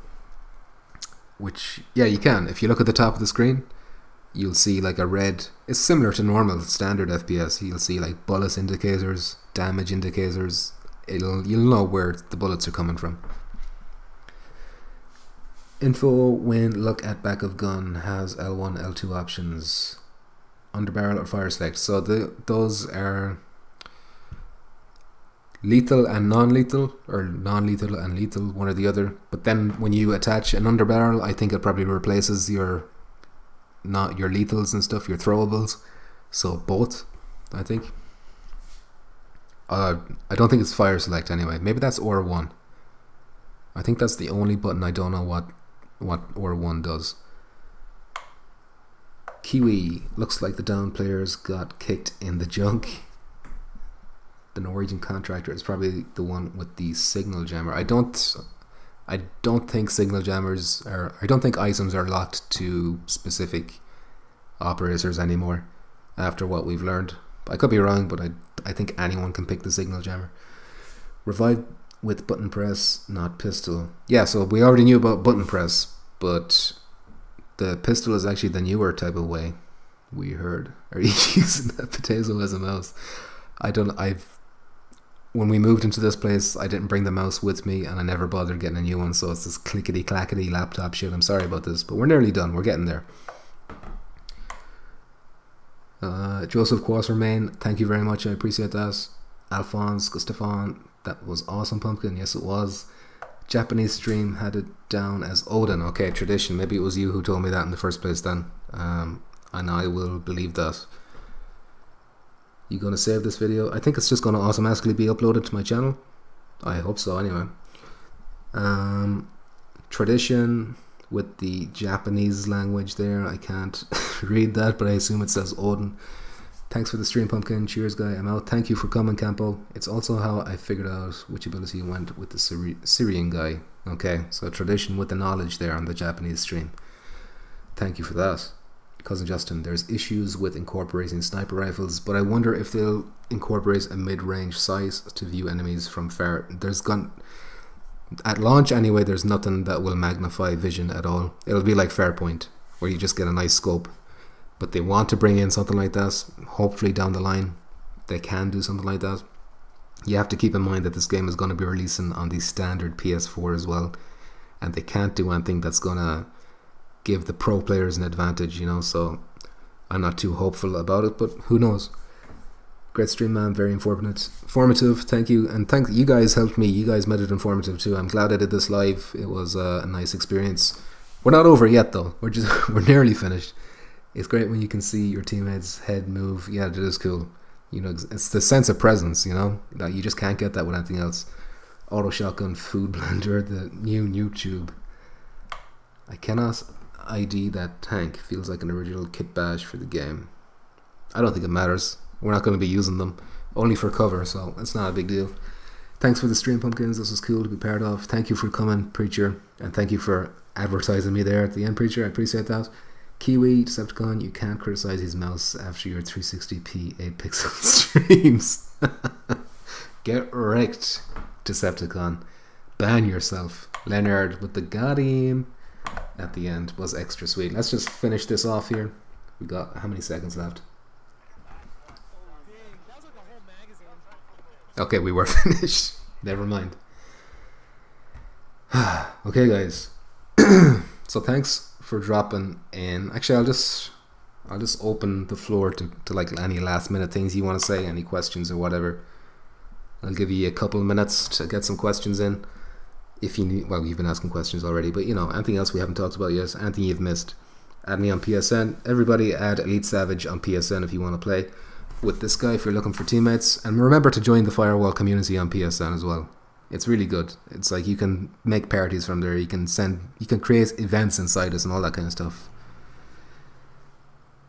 which... Yeah, you can. If you look at the top of the screen, you'll see like a red. It's similar to normal standard FPS. You'll see like bullet indicators, damage indicators. You'll know where the bullets are coming from. Info when look at back of gun has L1, L2 options. Underbarrel or fire select. So those are lethal and non-lethal, or non-lethal and lethal, one or the other. But then when you attach an underbarrel, I think it probably replaces your lethals and stuff, your throwables. So both, I think. I don't think it's fire select anyway. Maybe that's R1. I think that's the only button. I don't know what R1 does. Kiwi, looks like the down players got kicked in the junk. The Norwegian contractor is probably the one with the signal jammer. I don't think signal jammers are. I don't think items are locked to specific operators anymore. After what we've learned, I could be wrong, but I think anyone can pick the signal jammer. Revive with button press, not pistol. Yeah, so we already knew about button press, but the pistol is actually the newer type of way. We heard. Are you using that potato as a mouse? When we moved into this place, I didn't bring the mouse with me, and I never bothered getting a new one, so it's this clickety clackety laptop shit. I'm sorry about this, but we're nearly done. We're getting there. Joseph Quassermain, thank you very much. I appreciate that. Alphonse Gustafon, that was awesome, Pumpkin. Yes, it was. Japanese stream had it down as Odin. Okay, tradition. Maybe it was you who told me that in the first place then. And I will believe that. You gonna save this video? I think it's just gonna automatically be uploaded to my channel. I hope so anyway. Tradition with the Japanese language there. I can't read that, but I assume it says Odin. Thanks for the stream, Pumpkin. Cheers, guy. I'm out. Thank you for coming, Campo. It's also how I figured out which ability went with the Syrian guy. Okay, so tradition with the knowledge there on the Japanese stream. Thank you for that. Cousin Justin, there's issues with incorporating sniper rifles, but I wonder if they'll incorporate a mid-range sight to view enemies from far. At launch anyway, there's nothing that will magnify vision at all. It'll be like Farpoint, where you just get a nice scope. But they want to bring in something like that. Hopefully down the line they can do something like that. You have to keep in mind that this game is going to be releasing on the standard PS4 as well, and they can't do anything that's going to give the pro players an advantage, you know, so I'm not too hopeful about it, but who knows. Great stream, man. Very informative. Thank you. And thank you guys helped me. You guys made it informative too. I'm glad I did this live. It was a nice experience. We're not over yet though. We're nearly finished. It's great when you can see your teammates' head move. Yeah, it is cool. You know, it's the sense of presence, you know, that you just can't get that with anything else. Auto shotgun, food blender, the new YouTube. I cannot ID that tank. Feels like an original kit badge for the game. I don't think it matters. We're not going to be using them, only for cover, so it's not a big deal. Thanks for the stream, Pumpkins. This was cool to be part of. Thank you for coming, Preacher, and thank you for advertising me there at the end, Preacher. I appreciate that. Kiwi, Decepticon, you can't criticize his mouse after your 360p 8 pixel streams. Get wrecked, Decepticon. Ban yourself. Leonard with the goddamn at the end was extra sweet. Let's just finish this off here. We got how many seconds left? Okay, we were finished. Never mind. Okay, guys. So thanks for dropping in. Actually, I'll just open the floor to like any last minute things you want to say, any questions or whatever. I'll give you a couple of minutes to get some questions in. If you need, well, you've been asking questions already, but you know, anything else we haven't talked about yet, anything you've missed, add me on PSN. Everybody add Elite Savage on PSN if you want to play with this guy if you're looking for teammates. And remember to join the Firewall community on PSN as well. It's really good. It's like you can make parties from there, you can create events inside us and all that kind of stuff.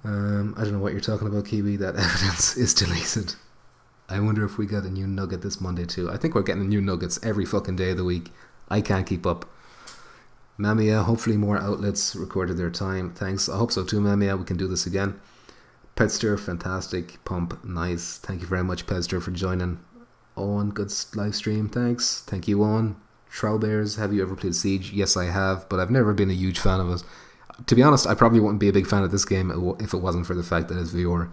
I don't know what you're talking about, Kiwi. That evidence is deleted. I wonder if we got a new nugget this Monday too. I think we're getting new nuggets every fucking day of the week. I can't keep up. Mamia, hopefully more outlets recorded their time. Thanks. I hope so too, Mamia. We can do this again. Petster, fantastic. Pump, nice. Thank you very much, Petster, for joining. Owen, good live stream. Thanks. Thank you, Owen. Trowbears, have you ever played Siege? Yes, I have, but I've never been a huge fan of it. to be honest, I probably wouldn't be a big fan of this game if it wasn't for the fact that it's VR.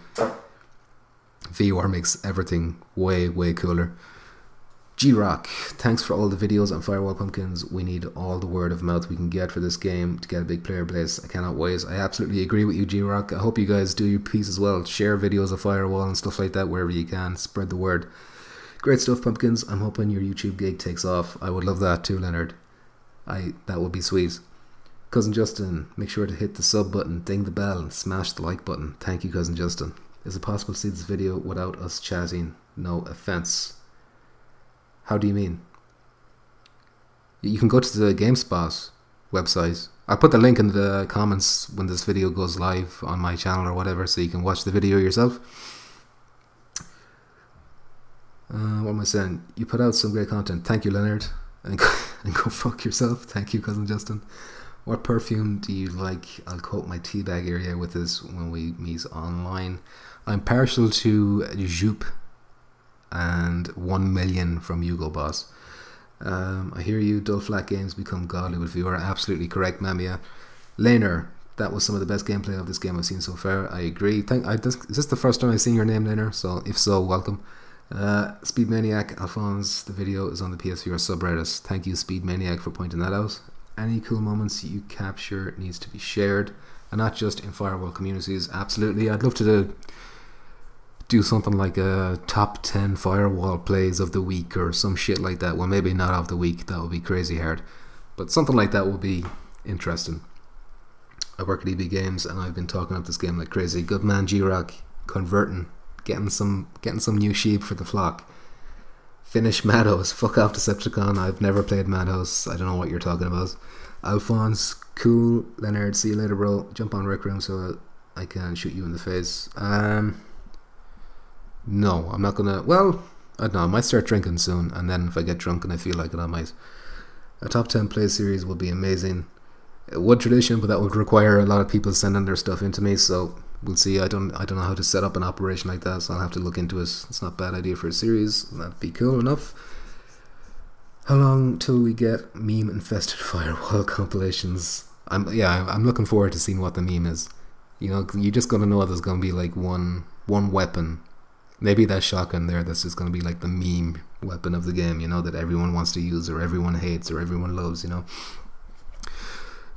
VR makes everything way, way cooler. G-Rock, thanks for all the videos on Firewall Pumpkins. We need all the word of mouth we can get for this game to get a big player base. I cannot wait. I absolutely agree with you, G-Rock. I hope you guys do your piece as well. Share videos of Firewall and stuff like that wherever you can. Spread the word. Great stuff, Pumpkins. I'm hoping your YouTube gig takes off. I would love that too, Leonard. That would be sweet. Cousin Justin, make sure to hit the sub button, ding the bell, and smash the like button. Thank you, Cousin Justin. Is it possible to see this video without us chatting? No offense. How do you mean? You can go to the GameSpot website. I'll put the link in the comments when this video goes live on my channel or whatever, so you can watch the video yourself. What am I saying? You put out some great content. Thank you, Leonard. And go fuck yourself. Thank you, Cousin Justin. What perfume do you like? I'll quote my teabag area with this when we meet online. I'm partial to Joop and 1 million from Hugo Boss. I hear you, dull flat games become godly with VR. Absolutely correct, Mamia. Laner, that was some of the best gameplay of this game I've seen so far. I agree. Is this the first time I've seen your name, Laner? So if so, welcome. Speed Maniac, Alphonse, the video is on the PS4 subreddit. Thank you, Speed Maniac, for pointing that out. Any cool moments you capture needs to be shared, and not just in Firewall communities. Absolutely, I'd love to do something like a top 10 Firewall plays of the week or some shit like that. Well, maybe not of the week, that would be crazy hard, but something like that would be interesting. I work at EB Games and I've been talking up this game like crazy. Good man, G-Rock, converting, getting some new sheep for the flock. Finish Madhouse, fuck off Decepticon. I've never played Madhouse, I don't know what you're talking about. Alphonse, cool. Leonard, see you later, bro. Jump on Rec Room so I can shoot you in the face. No, I'm not gonna. Well, I don't know. I might start drinking soon, and then if I get drunk and I feel like it, I might. A top 10 play series would be amazing. It would tradition, but that would require a lot of people sending their stuff into me. So we'll see. I don't know how to set up an operation like that, so I'll have to look into it. It's not a bad idea for a series. That'd be cool enough. How long till we get meme infested Firewall compilations? I'm looking forward to seeing what the meme is. You know, you're just gonna know there's gonna be like one weapon. Maybe that shotgun there, that's just going to be like the meme weapon of the game, you know, that everyone wants to use or everyone hates or everyone loves, you know.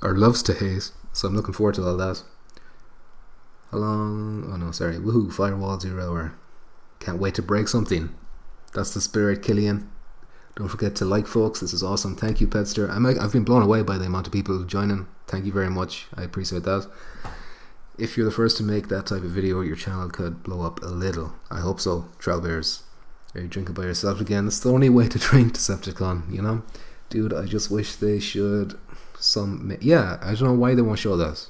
Or loves to hate. So I'm looking forward to all that. How long? Oh no, sorry. Woohoo, Firewall 0 hour. Can't wait to break something. That's the spirit, Killian. Don't forget to like, folks. This is awesome. Thank you, Petster. I've been blown away by the amount of people joining. Thank you very much. I appreciate that. If you're the first to make that type of video, your channel could blow up a little. I hope so. Trail Bears. Are you drinking by yourself again? It's the only way to drink, Decepticon, you know? Dude, I just wish they should yeah, I don't know why they won't show that.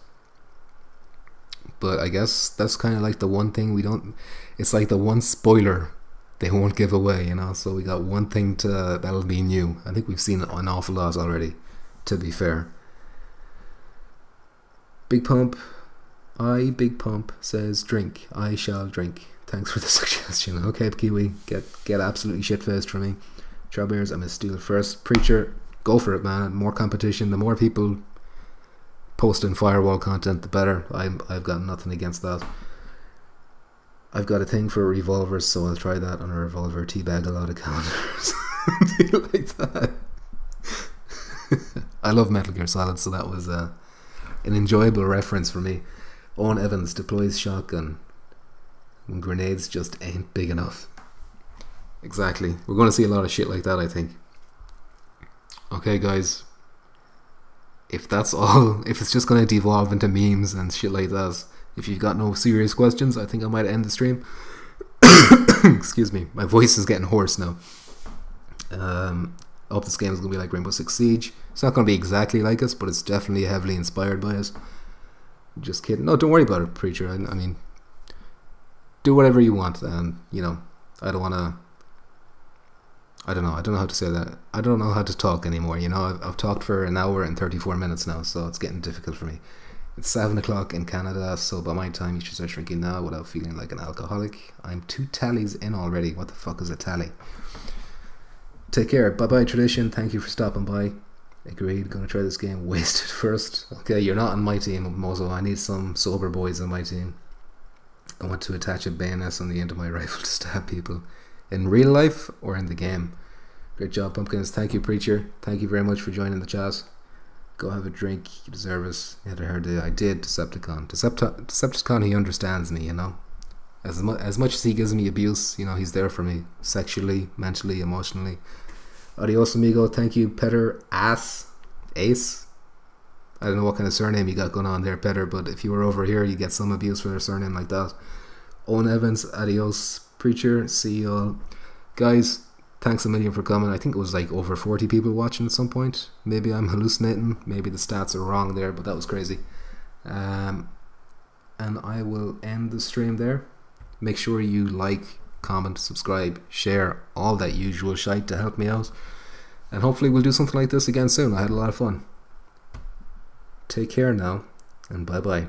But I guess that's kind of like the one thing we don't... It's like the one spoiler they won't give away, you know? So we got one thing that'll be new. I think we've seen an awful lot already, to be fair. Big Pump... Big Pump says drink. I shall drink. Thanks for the suggestion. Okay, Kiwi, get absolutely shit-faced for me. Strawberries, I'm gonna steal it first. Preacher, go for it, man. More competition, the more people posting Firewall content, the better. I've got nothing against that. I've got a thing for revolvers, so I'll try that on a revolver. Teabag a lot of calendars. Like that. I love Metal Gear Solid, so that was an enjoyable reference for me. Owen Evans deploys shotgun when grenades just ain't big enough. Exactly. We're going to see a lot of shit like that, I think. Okay, guys. If that's all, if it's just going to devolve into memes and shit like that, if you've got no serious questions, I think I might end the stream. Excuse me. My voice is getting hoarse now. I hope this game is going to be like Rainbow Six Siege. It's not going to be exactly like us, but it's definitely heavily inspired by us. Just kidding. No, don't worry about it, Preacher. I mean, do whatever you want, and you know, I don't know how to say that. I don't know how to talk anymore. You know, I've talked for an hour and 34 minutes now, so it's getting difficult for me. It's 7 o'clock in Canada, so by my time you should start drinking now without feeling like an alcoholic. I'm 2 tallies in already. What the fuck is a tally? Take care. Bye bye, Tradition. Thank you for stopping by. Agreed. Gonna try this game. Wasted first. Okay, you're not on my team, Mozo. I need some sober boys on my team. I want to attach a bayonet on the end of my rifle to stab people. In real life or in the game? Great job, Pumpkins. Thank you, Preacher. Thank you very much for joining the chat. Go have a drink. You deserve it. You had heard it. I did, Decepticon. Decepticon, he understands me, you know. As much as he gives me abuse, you know, he's there for me. Sexually, mentally, emotionally. Adios, amigo. Thank you, Petter Ace. I don't know what kind of surname you got going on there, Petter, but if you were over here, you get some abuse for a surname like that. Owen Evans, adios. Preacher, see you all. Guys, thanks a million for coming. I think it was like over 40 people watching at some point. Maybe I'm hallucinating. Maybe the stats are wrong there, but that was crazy. And I will end the stream there. Make sure you like, comment, subscribe, share, all that usual shite to help me out. And hopefully we'll do something like this again soon. I had a lot of fun. Take care now, and bye bye.